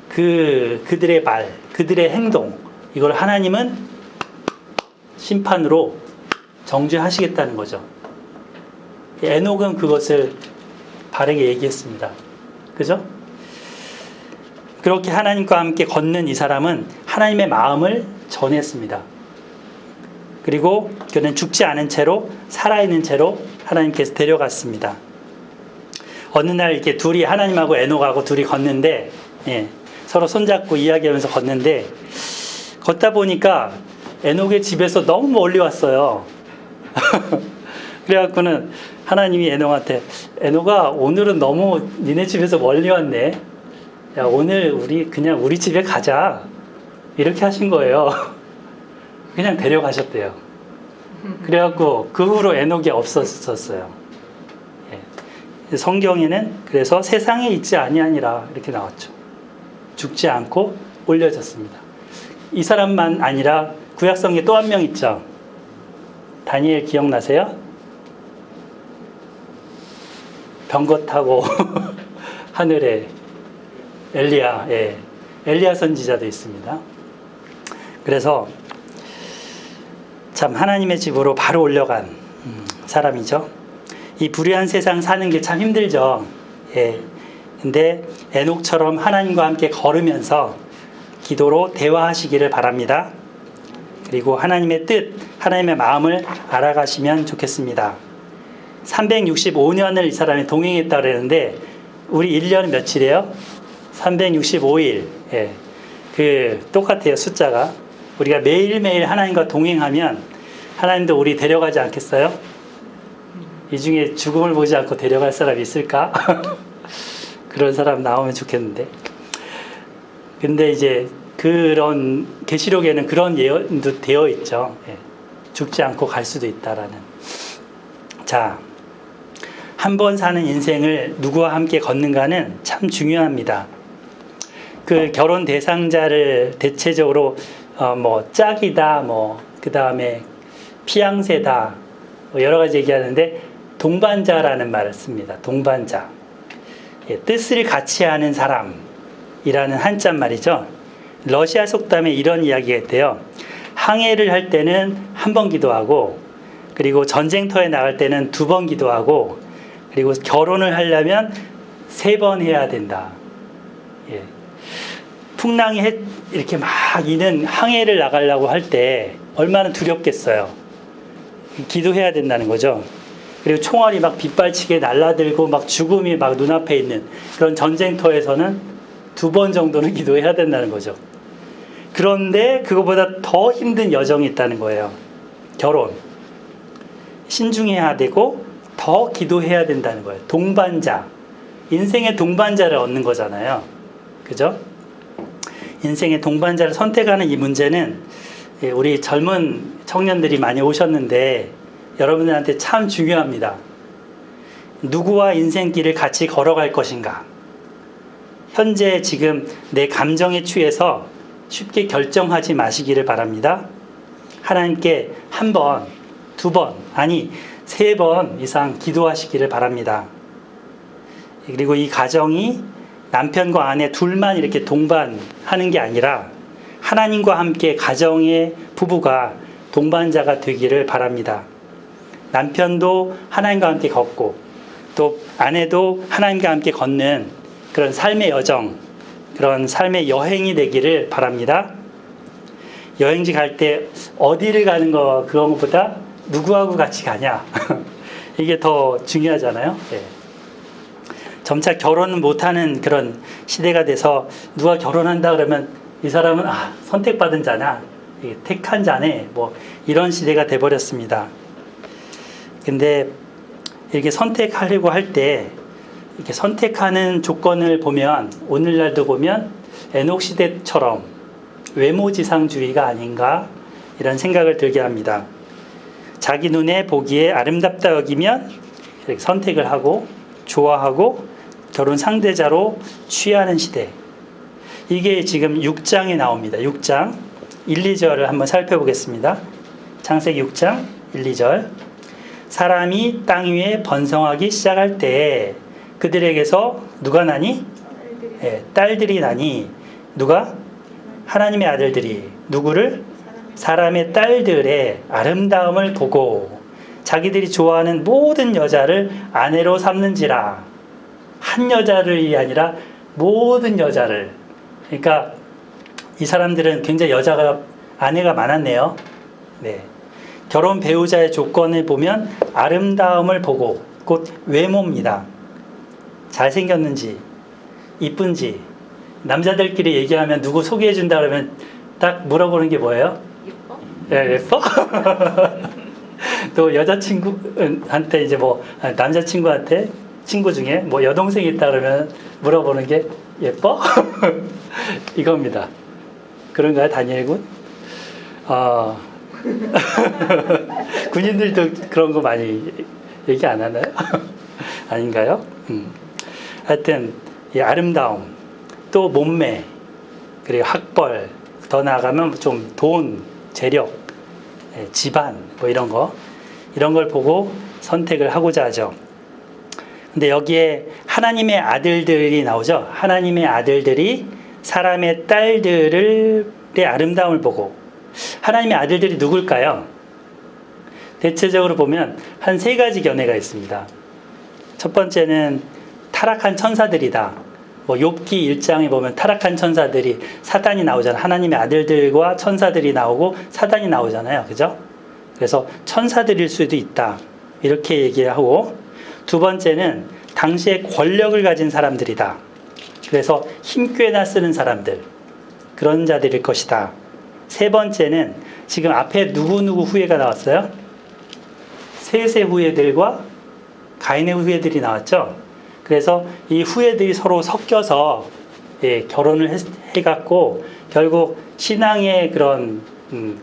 그들의 말, 그들의 행동 이걸 하나님은 심판으로 정죄하시겠다는 거죠. 에녹은 그것을 바르게 얘기했습니다. 그죠? 그렇게 하나님과 함께 걷는 이 사람은 하나님의 마음을 전했습니다. 그리고 그는 죽지 않은 채로 살아있는 채로 하나님께서 데려갔습니다. 어느 날 이렇게 둘이 하나님하고 에녹하고 둘이 걷는데 예, 서로 손잡고 이야기하면서 걷는데 걷다 보니까 에녹의 집에서 너무 멀리 왔어요. 그래갖고는 하나님이 에녹한테 에녹아 오늘은 너무 니네 집에서 멀리 왔네. 야 오늘 그냥 우리 집에 가자. 이렇게 하신 거예요. 그냥 데려가셨대요. 그래갖고 그 후로 에녹이 없었어요. 예. 성경에는 그래서 세상에 있지 아니하니라 이렇게 나왔죠. 죽지 않고 올려졌습니다. 이 사람만 아니라 구약성에 또 한 명 있죠. 다니엘 기억나세요? 병거 타고 하늘에 엘리야, 예. 엘리야 선지자도 있습니다. 그래서 참 하나님의 집으로 바로 올려간 사람이죠. 이 불의한 세상 사는 게 참 힘들죠. 예. 근데 에녹처럼 하나님과 함께 걸으면서 기도로 대화하시기를 바랍니다. 그리고 하나님의 뜻, 하나님의 마음을 알아가시면 좋겠습니다. 365년을 이 사람이 동행했다 그랬는데 우리 1년은 며칠이에요? 365일. 예. 똑같아요, 숫자가. 우리가 매일매일 하나님과 동행하면 하나님도 우리 데려가지 않겠어요? 이 중에 죽음을 보지 않고 데려갈 사람이 있을까? 그런 사람 나오면 좋겠는데. 근데 이제 그런 계시록에는 그런 예언도 되어 있죠. 예. 죽지 않고 갈 수도 있다라는. 자, 한 번 사는 인생을 누구와 함께 걷는가는 참 중요합니다. 그 결혼 대상자를 대체적으로 뭐 짝이다, 뭐 그 다음에 피양새다, 뭐 여러 가지 얘기하는데 동반자라는 말을 씁니다. 동반자. 예, 뜻을 같이 하는 사람이라는 한자 말이죠. 러시아 속담에 이런 이야기가 있대요. 항해를 할 때는 한 번 기도하고, 그리고 전쟁터에 나갈 때는 2번 기도하고, 그리고 결혼을 하려면 3번 해야 된다. 예. 풍랑이 이렇게 막 이는 항해를 나가려고 할 때 얼마나 두렵겠어요. 기도해야 된다는 거죠. 그리고 총알이 막 빗발치게 날아들고 막 죽음이 막 눈앞에 있는 그런 전쟁터에서는 2번 정도는 기도해야 된다는 거죠. 그런데 그거보다 더 힘든 여정이 있다는 거예요. 결혼. 신중해야 되고 더 기도해야 된다는 거예요. 동반자. 인생의 동반자를 얻는 거잖아요. 그죠? 인생의 동반자를 선택하는 이 문제는 우리 젊은 청년들이 많이 오셨는데 여러분들한테 참 중요합니다. 누구와 인생길을 같이 걸어갈 것인가? 현재 지금 내 감정에 취해서 쉽게 결정하지 마시기를 바랍니다. 하나님께 1번, 2번, 아니 3번 이상 기도하시기를 바랍니다. 그리고 이 가정이 남편과 아내 둘만 이렇게 동반하는 게 아니라 하나님과 함께 가정의 부부가 동반자가 되기를 바랍니다. 남편도 하나님과 함께 걷고 또 아내도 하나님과 함께 걷는 그런 삶의 여정, 그런 삶의 여행이 되기를 바랍니다. 여행지 갈 때 어디를 가는 거 그런 것보다 누구하고 같이 가냐 이게 더 중요하잖아요. 네. 점차 결혼은 못하는 그런 시대가 돼서 누가 결혼한다 그러면 이 사람은 선택받은 자나 택한 자네 뭐 이런 시대가 돼버렸습니다. 근데 이렇게 선택하려고 할 때 이렇게 선택하는 조건을 보면 오늘날도 보면 에녹 시대처럼 외모지상주의가 아닌가 이런 생각을 들게 합니다. 자기 눈에 보기에 아름답다 여기면 이렇게 선택을 하고 좋아하고 결혼 상대자로 취하는 시대. 이게 지금 6장에 나옵니다. 6장 1, 2절을 한번 살펴보겠습니다. 창세기 6장 1, 2절. 사람이 땅 위에 번성하기 시작할 때 그들에게서 누가 나니? 딸들이 나니. 누가? 하나님의 아들들이. 누구를? 사람의 딸들의 아름다움을 보고 자기들이 좋아하는 모든 여자를 아내로 삼는지라. 한 여자를이 아니라 모든 여자를. 그러니까 이 사람들은 굉장히 아내가 많았네요. 네. 결혼 배우자의 조건을 보면 아름다움을 보고, 곧 외모입니다. 잘생겼는지, 이쁜지. 남자들끼리 얘기하면 누구 소개해준다 그러면 딱 물어보는 게 뭐예요? 예뻐? 예, 예뻐? 또 여자친구한테 이제 남자친구한테 친구 중에 여동생이 있다 그러면 물어보는 게 예뻐? 이겁니다. 그런가요, 다니엘군? 군인들도 그런 거 많이 얘기 안 하나요? 아닌가요? 하여튼 이 아름다움, 또 몸매, 그리고 학벌, 더 나아가면 좀 돈, 재력, 집안 이런 걸 보고 선택을 하고자 하죠. 근데 여기에 하나님의 아들들이 나오죠. 하나님의 아들들이 사람의 딸들의 아름다움을 보고. 하나님의 아들들이 누굴까요? 대체적으로 보면 한 세 가지 견해가 있습니다. 첫 번째는 타락한 천사들이다. 욥기 1장에 보면 타락한 천사들이, 사단이 나오잖아요. 하나님의 아들들과 천사들이 나오고 사단이 나오잖아요. 그죠? 그래서 천사들일 수도 있다. 이렇게 얘기하고, 두 번째는 당시에 권력을 가진 사람들이다. 그래서 힘 꽤나 쓰는 사람들, 그런 자들일 것이다. 세 번째는 지금 앞에 누구 후예가 나왔어요? 셋의 후예들과 가인의 후예들이 나왔죠. 그래서 이 후예들이 서로 섞여서 결혼을 해갖고 결국 신앙의 그런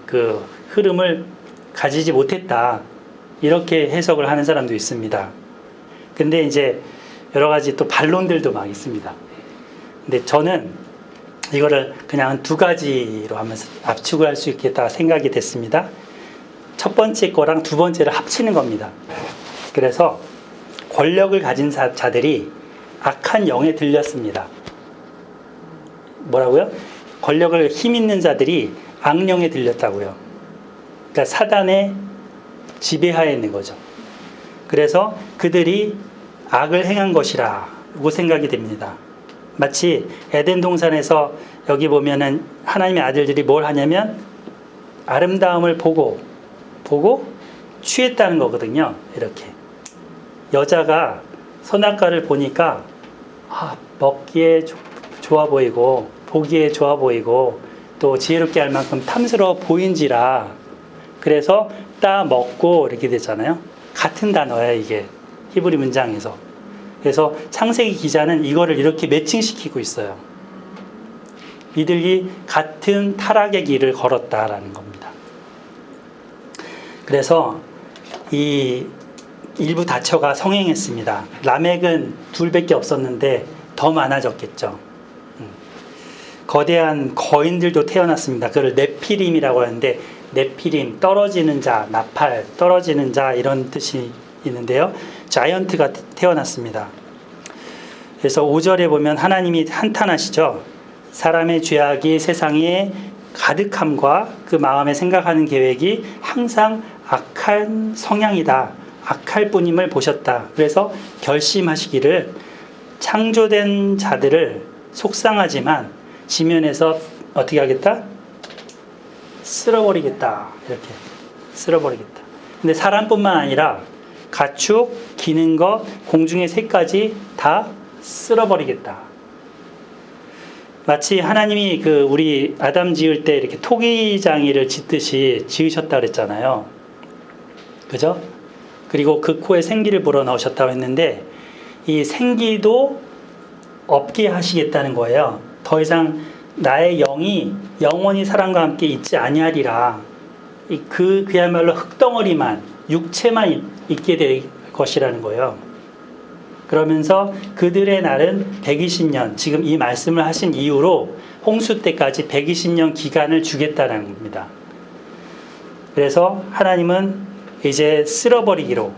그 흐름을 가지지 못했다. 이렇게 해석을 하는 사람도 있습니다. 근데 이제 여러 가지 또 반론들도 막 있습니다. 근데 저는 이거를 그냥 두 가지로 하면서 압축을 할 수 있겠다 생각이 됐습니다. 첫 번째 거랑 두 번째를 합치는 겁니다. 그래서 권력을 가진 자들이 악한 영에 들렸습니다. 뭐라고요? 권력을 힘 있는 자들이 악령에 들렸다고요. 그러니까 사단의 지배하에 있는 거죠. 그래서 그들이 악을 행한 것이라고 생각이 됩니다. 마치 에덴 동산에서 여기 보면은 하나님의 아들들이 뭘 하냐면 아름다움을 보고 취했다는 거거든요. 이렇게 여자가 선악과를 보니까 먹기에 좋아 보이고 보기에 좋아 보이고 또 지혜롭게 할 만큼 탐스러워 보인지라 그래서 따 먹고 이렇게 되잖아요. 같은 단어야 이게 히브리 문장에서. 그래서 창세기 기자는 이거를 이렇게 매칭시키고 있어요. 이들이 같은 타락의 길을 걸었다라는 겁니다. 그래서 이 일부 다처가 성행했습니다. 라멕은 둘밖에 없었는데 더 많아졌겠죠. 거대한 거인들도 태어났습니다. 그걸 네피림이라고 하는데 네피림, 떨어지는 자, 나팔, 떨어지는 자 이런 뜻이 있는데요. 자이언트가 태어났습니다. 그래서 5절에 보면 하나님이 한탄하시죠. 사람의 죄악이 세상에 가득함과 그 마음에 생각하는 계획이 항상 악한 성향이다. 악할 뿐임을 보셨다. 그래서 결심하시기를 창조된 자들을 속상하지만 지면에서 어떻게 하겠다? 쓸어버리겠다. 이렇게 쓸어버리겠다. 근데 사람뿐만 아니라 가축, 기는 것, 공중의 새까지 다 쓸어버리겠다. 마치 하나님이 우리 아담 지을 때 이렇게 토기장이를 짓듯이 지으셨다 그랬잖아요. 그죠? 그리고 그 코에 생기를 불어넣으셨다고 했는데 이 생기도 없게 하시겠다는 거예요. 더 이상 나의 영이 영원히 사람과 함께 있지 아니하리라. 그야말로 흙덩어리만, 육체만 있게 될 것이라는 거예요. 그러면서 그들의 날은 120년, 지금 이 말씀을 하신 이후로 홍수 때까지 120년 기간을 주겠다는 겁니다. 그래서 하나님은 이제 쓸어버리기로,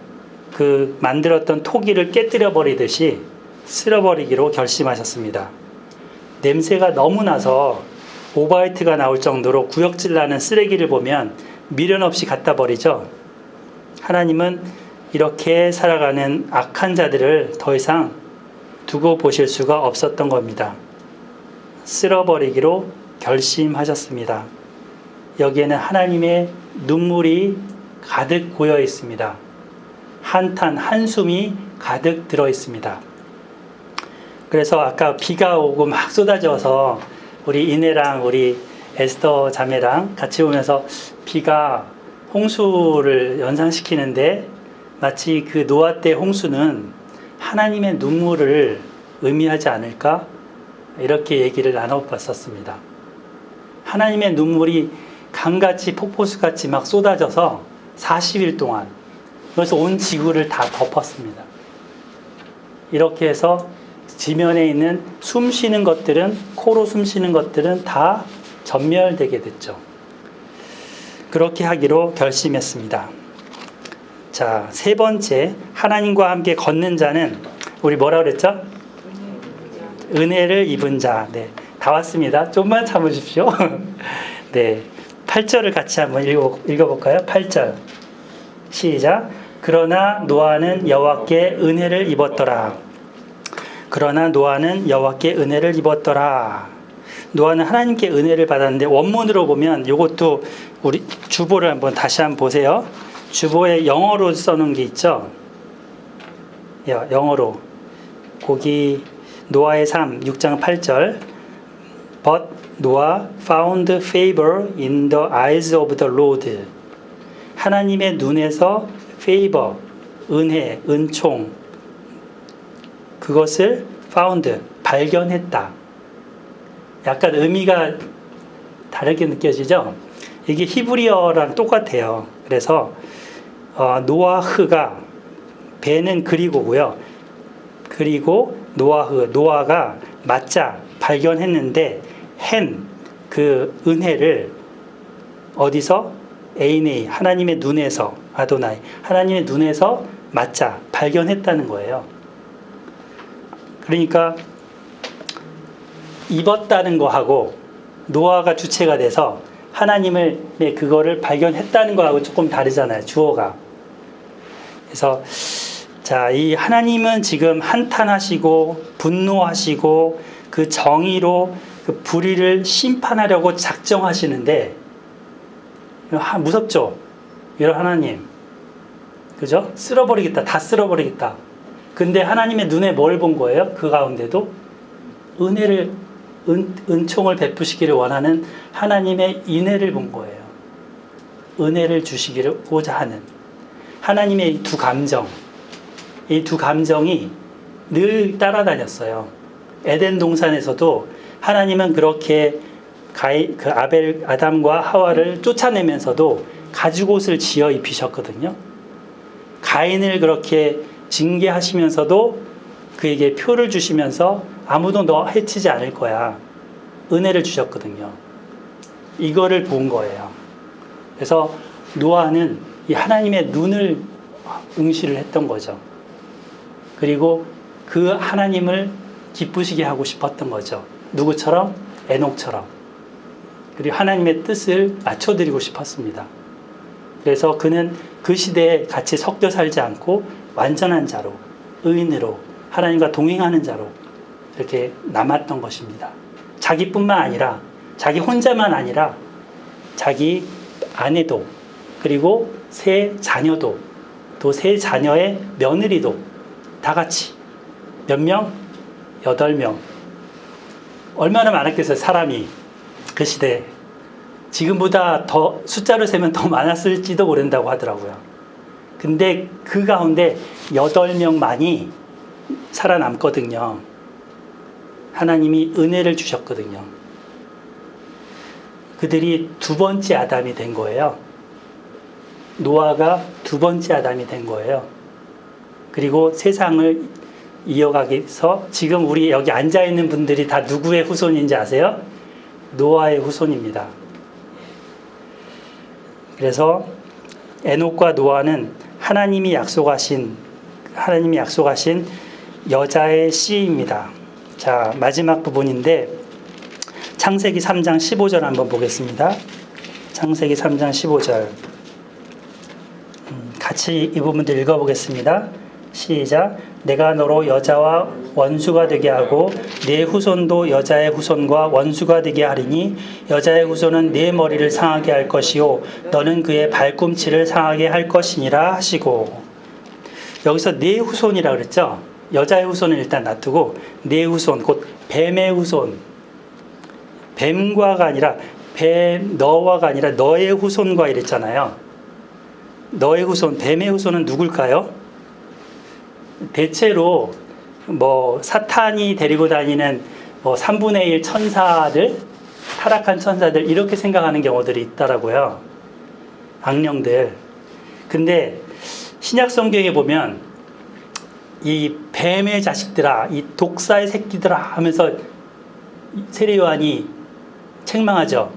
그 만들었던 토기를 깨뜨려 버리듯이 쓸어버리기로 결심하셨습니다. 냄새가 너무 나서 오바이트가 나올 정도로 구역질 나는 쓰레기를 보면 미련 없이 갖다 버리죠. 하나님은 이렇게 살아가는 악한 자들을 더 이상 두고 보실 수가 없었던 겁니다. 쓸어버리기로 결심하셨습니다. 여기에는 하나님의 눈물이 가득 고여 있습니다. 한탄, 한숨이 가득 들어 있습니다. 그래서 아까 비가 오고 막 쏟아져서 우리 이내랑 우리 에스더 자매랑 같이 오면서 비가 홍수를 연상시키는데 마치 그 노아 때 홍수는 하나님의 눈물을 의미하지 않을까? 이렇게 얘기를 나눠봤었습니다. 하나님의 눈물이 강같이 폭포수같이 막 쏟아져서 40일 동안, 그래서 온 지구를 다 덮었습니다. 이렇게 해서 지면에 있는 숨 쉬는 것들은, 코로 숨 쉬는 것들은 다 전멸되게 됐죠. 그렇게 하기로 결심했습니다. 자, 세 번째, 하나님과 함께 걷는 자는, 우리 뭐라 그랬죠? 은혜를 입은 자. 네, 다 왔습니다. 좀만 참으십시오. 네, 8절을 같이 한번 읽어볼까요? 8절 시작. 그러나 노아는 여호와께 은혜를 입었더라. 그러나 노아는 여호와께 은혜를 입었더라. 노아는 하나님께 은혜를 받았는데, 원문으로 보면 이것도 우리 주보를 한번 다시 한번 보세요. 주보에 영어로 써놓은 게 있죠. 영어로 거기 노아의 삶 6장 8절. But Noah found favor in the eyes of the Lord. 하나님의 눈에서 favor, 은혜, 은총, 그것을 found, 발견했다. 약간 의미가 다르게 느껴지죠? 이게 히브리어랑 똑같아요. 그래서 노아흐가, 배는 그리고고요. 그리고 노아가 맞자 발견했는데, 그 은혜를 어디서? 에이네이, 하나님의 눈에서, 아도나이, 하나님의 눈에서 맞자 발견했다는 거예요. 그러니까 입었다는 거하고 노아가 주체가 돼서 하나님을 그거를 발견했다는 거하고 조금 다르잖아요, 주어가. 그래서 자, 이 하나님은 지금 한탄하시고 분노하시고 그 정의로 그 불의를 심판하려고 작정하시는데, 무섭죠? 이런 하나님, 그죠? 쓸어버리겠다, 다 쓸어버리겠다. 근데 하나님의 눈에 뭘 본 거예요? 그 가운데도 은혜를, 은총을 베푸시기를 원하는 하나님의 인애를 본 거예요. 은혜를 주시기로자 하는 하나님의 이 두 감정, 이 두 감정이 늘 따라다녔어요. 에덴 동산에서도 하나님은 그렇게 아담과 하와를 쫓아내면서도 가죽옷을 지어 입히셨거든요. 가인을 그렇게 징계하시면서도 그에게 표를 주시면서 아무도 너 해치지 않을 거야, 은혜를 주셨거든요. 이거를 본 거예요. 그래서 노아는 이 하나님의 눈을 응시를 했던 거죠. 그리고 그 하나님을 기쁘시게 하고 싶었던 거죠. 누구처럼? 에녹처럼. 그리고 하나님의 뜻을 맞춰드리고 싶었습니다. 그래서 그는 그 시대에 같이 섞여 살지 않고 완전한 자로, 의인으로, 하나님과 동행하는 자로 이렇게 남았던 것입니다. 자기뿐만 아니라, 자기 혼자만 아니라 자기 아내도, 그리고 세 자녀도, 또 세 자녀의 며느리도 다 같이 몇 명? 8명. 얼마나 많았겠어요, 사람이. 그 시대에. 지금보다 더 숫자로 세면 더 많았을지도 모른다고 하더라고요. 근데 그 가운데 8명만이 살아남거든요. 하나님이 은혜를 주셨거든요. 그들이 두 번째 아담이 된 거예요. 노아가 두 번째 아담이 된 거예요. 그리고 세상을 이어가기 위해서 지금 우리 여기 앉아있는 분들이 다 누구의 후손인지 아세요? 노아의 후손입니다. 그래서 에녹과 노아는 하나님이 약속하신 여자의 씨입니다. 자, 마지막 부분인데 창세기 3장 15절 한번 보겠습니다. 창세기 3장 15절. 같이 이 부분들 읽어보겠습니다. 시작. 내가 너로 여자와 원수가 되게 하고 네 후손도 여자의 후손과 원수가 되게 하리니 여자의 후손은 네 머리를 상하게 할 것이요 너는 그의 발꿈치를 상하게 할 것이니라 하시고. 여기서 네 후손이라 그랬죠. 여자의 후손은 일단 놔두고 네 후손, 곧 뱀의 후손. 뱀과가 아니라 너와가 아니라 너의 후손과 이랬잖아요. 너의 후손, 뱀의 후손은 누굴까요? 대체로 사탄이 데리고 다니는 3분의 1 천사들, 타락한 천사들 이렇게 생각하는 경우들이 있더라고요. 악령들. 근데 신약 성경에 보면 이 뱀의 자식들아, 이 독사의 새끼들아 하면서 세례 요한이 책망하죠.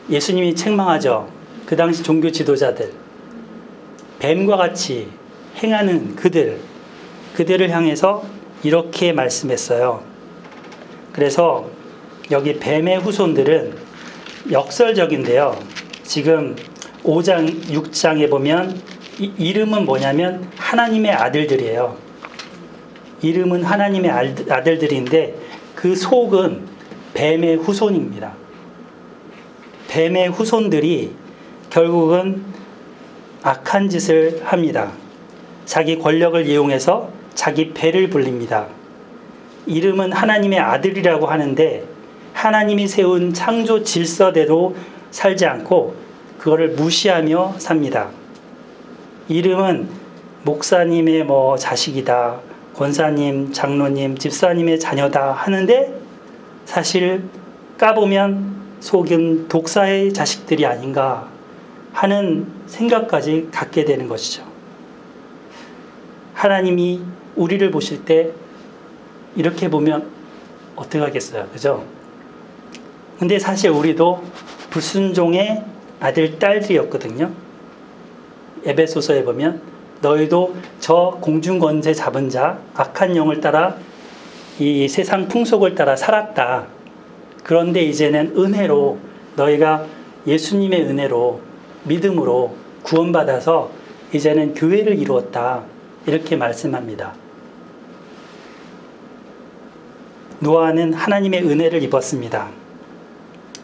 예수님이 책망하죠. 그 당시 종교 지도자들. 뱀과 같이 행하는 그들을 향해서 이렇게 말씀했어요. 그래서 여기 뱀의 후손들은 역설적인데요. 지금 5장, 6장에 보면 이름은 뭐냐면 하나님의 아들들이에요. 이름은 하나님의 아들들인데 그 속은 뱀의 후손입니다. 뱀의 후손들이 결국은 악한 짓을 합니다. 자기 권력을 이용해서 자기 배를 불립니다. 이름은 하나님의 아들이라고 하는데 하나님이 세운 창조 질서대로 살지 않고 그거를 무시하며 삽니다. 이름은 목사님의 자식이다, 권사님, 장로님, 집사님의 자녀다 하는데 사실 까보면 속은 독사의 자식들이 아닌가 하는 생각까지 갖게 되는 것이죠. 하나님이 우리를 보실 때 이렇게 보면 어떻게 하겠어요? 그죠? 근데 사실 우리도 불순종의 아들, 딸들이었거든요. 에베소서에 보면 너희도 저 공중권세 잡은 자, 악한 영을 따라 이 세상 풍속을 따라 살았다. 그런데 이제는 은혜로 너희가 예수님의 은혜로 믿음으로 구원받아서 이제는 교회를 이루었다. 이렇게 말씀합니다. 노아는 하나님의 은혜를 입었습니다.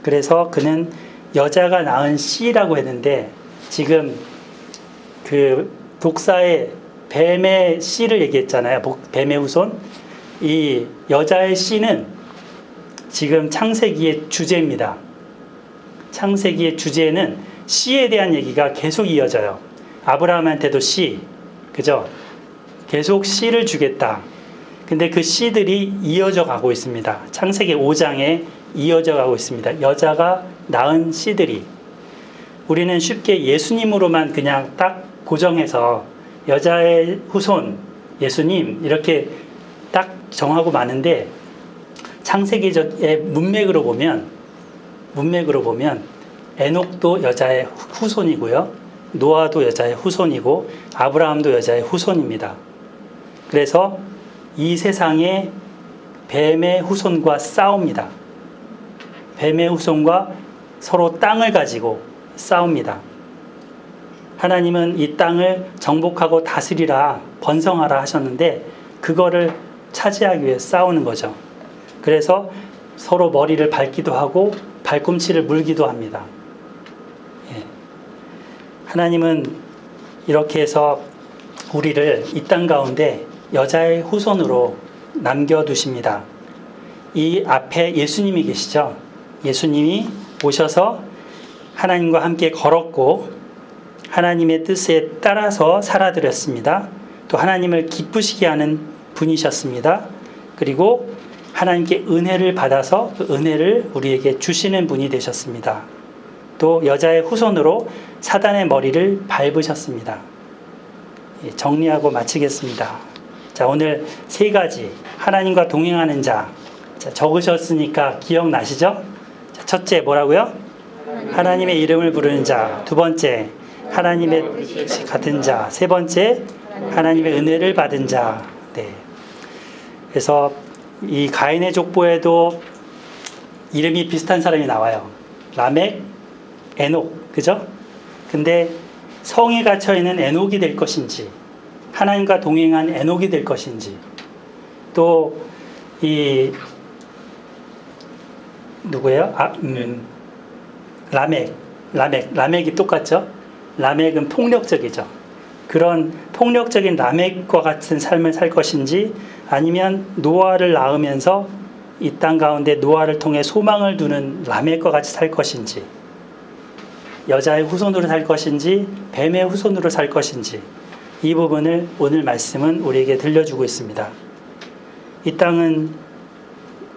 그래서 그는 여자가 낳은 씨라고 했는데 지금 그 독사의 뱀의 씨를 얘기했잖아요. 뱀의 후손. 이 여자의 씨는 지금 창세기의 주제입니다. 창세기의 주제는 씨에 대한 얘기가 계속 이어져요. 아브라함한테도 씨, 그죠? 계속 씨를 주겠다. 근데 그 씨들이 이어져 가고 있습니다. 창세기 5장에 이어져 가고 있습니다. 여자가 낳은 씨들이. 우리는 쉽게 예수님으로만 그냥 딱 고정해서 여자의 후손, 예수님 이렇게 딱 정하고 마는데 창세기의 문맥으로 보면 에녹도 여자의 후손이고요. 노아도 여자의 후손이고 아브라함도 여자의 후손입니다. 그래서 이 세상에 뱀의 후손과 싸웁니다. 뱀의 후손과 서로 땅을 가지고 싸웁니다. 하나님은 이 땅을 정복하고 다스리라, 번성하라 하셨는데 그거를 차지하기 위해 싸우는 거죠. 그래서 서로 머리를 밟기도 하고 발꿈치를 물기도 합니다. 예. 하나님은 이렇게 해서 우리를 이 땅 가운데 여자의 후손으로 남겨두십니다. 이 앞에 예수님이 계시죠. 예수님이 오셔서 하나님과 함께 걸었고 하나님의 뜻에 따라서 살아드렸습니다. 또 하나님을 기쁘시게 하는 분이셨습니다. 그리고 하나님께 은혜를 받아서 그 은혜를 우리에게 주시는 분이 되셨습니다. 또 여자의 후손으로 사단의 머리를 밟으셨습니다. 정리하고 마치겠습니다. 자, 오늘 세 가지 하나님과 동행하는 자. 자, 적으셨으니까 기억나시죠? 자, 첫째 뭐라고요? 하나님의 이름을 부르는 자. 두 번째 하나님의 뜻이 같은 자. 세 번째 하나님의 은혜를 받은 자. 네. 그래서 이 가인의 족보에도 이름이 비슷한 사람이 나와요. 라멕, 에녹, 그죠? 근데 성에 갇혀 있는 에녹이 될 것인지, 하나님과 동행한 에녹이 될 것인지, 또 이 누구예요? 라멕이 똑같죠? 라멕은 폭력적이죠. 그런 폭력적인 라멕과 같은 삶을 살 것인지, 아니면 노아를 낳으면서 이 땅 가운데 노아를 통해 소망을 두는 라멕과 같이 살 것인지, 여자의 후손으로 살 것인지 뱀의 후손으로 살 것인지, 이 부분을 오늘 말씀은 우리에게 들려주고 있습니다. 이 땅은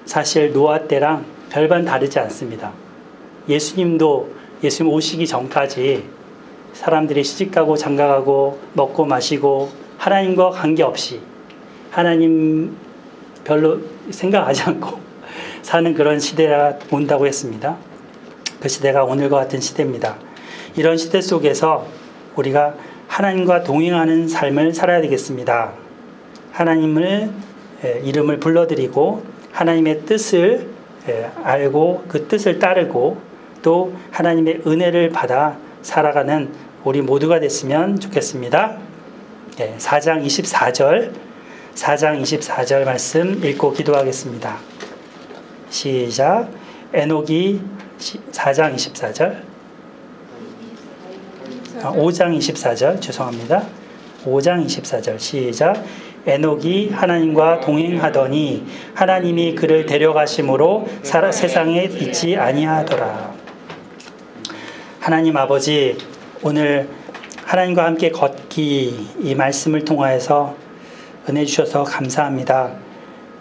사실 노아 때랑 별반 다르지 않습니다. 예수님 오시기 전까지 사람들이 시집가고 장가가고 먹고 마시고 하나님과 관계없이, 하나님 별로 생각하지 않고 사는 그런 시대가 온다고 했습니다. 그 시대가 오늘과 같은 시대입니다. 이런 시대 속에서 우리가 하나님과 동행하는 삶을 살아야 되겠습니다. 하나님을 이름을 불러드리고 하나님의 뜻을 알고 그 뜻을 따르고 또 하나님의 은혜를 받아 살아가는 우리 모두가 됐으면 좋겠습니다. 4장 24절 말씀 읽고 기도하겠습니다. 시작. 에녹이 4장 24절 5장 24절 죄송합니다. 5장 24절 시작. 에녹이 하나님과 동행하더니 하나님이 그를 데려가심으로 세상에 있지 아니하더라. 하나님 아버지, 오늘 하나님과 함께 걷기 이 말씀을 통하여서 은혜 주셔서 감사합니다.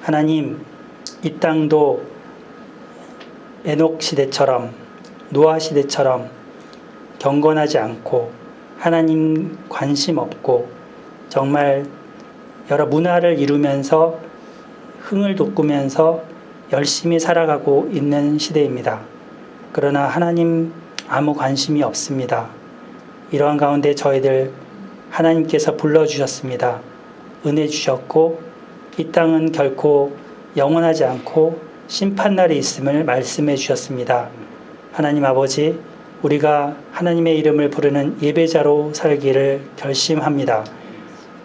하나님, 이 땅도 에녹 시대처럼 노아 시대처럼 경건하지 않고 하나님 관심 없고 정말 여러 문화를 이루면서 흥을 돋구면서 열심히 살아가고 있는 시대입니다. 그러나 하나님 아무 관심이 없습니다. 이러한 가운데 저희들 하나님께서 불러주셨습니다. 은혜 주셨고 이 땅은 결코 영원하지 않고 심판날이 있음을 말씀해 주셨습니다. 하나님 아버지, 우리가 하나님의 이름을 부르는 예배자로 살기를 결심합니다.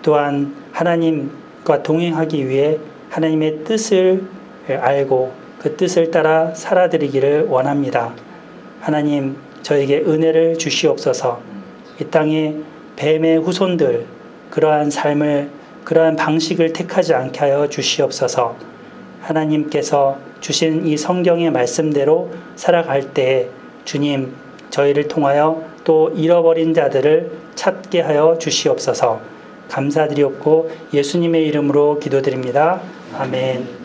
또한 하나님과 동행하기 위해 하나님의 뜻을 알고 그 뜻을 따라 살아드리기를 원합니다. 하나님, 저에게 은혜를 주시옵소서. 이 땅에 뱀의 후손들, 그러한 삶을, 그러한 방식을 택하지 않게 하여 주시옵소서. 하나님께서 주신 이 성경의 말씀대로 살아갈 때 주님, 저희를 통하여 또 잃어버린 자들을 찾게 하여 주시옵소서. 감사드리옵고 예수님의 이름으로 기도드립니다. 아멘.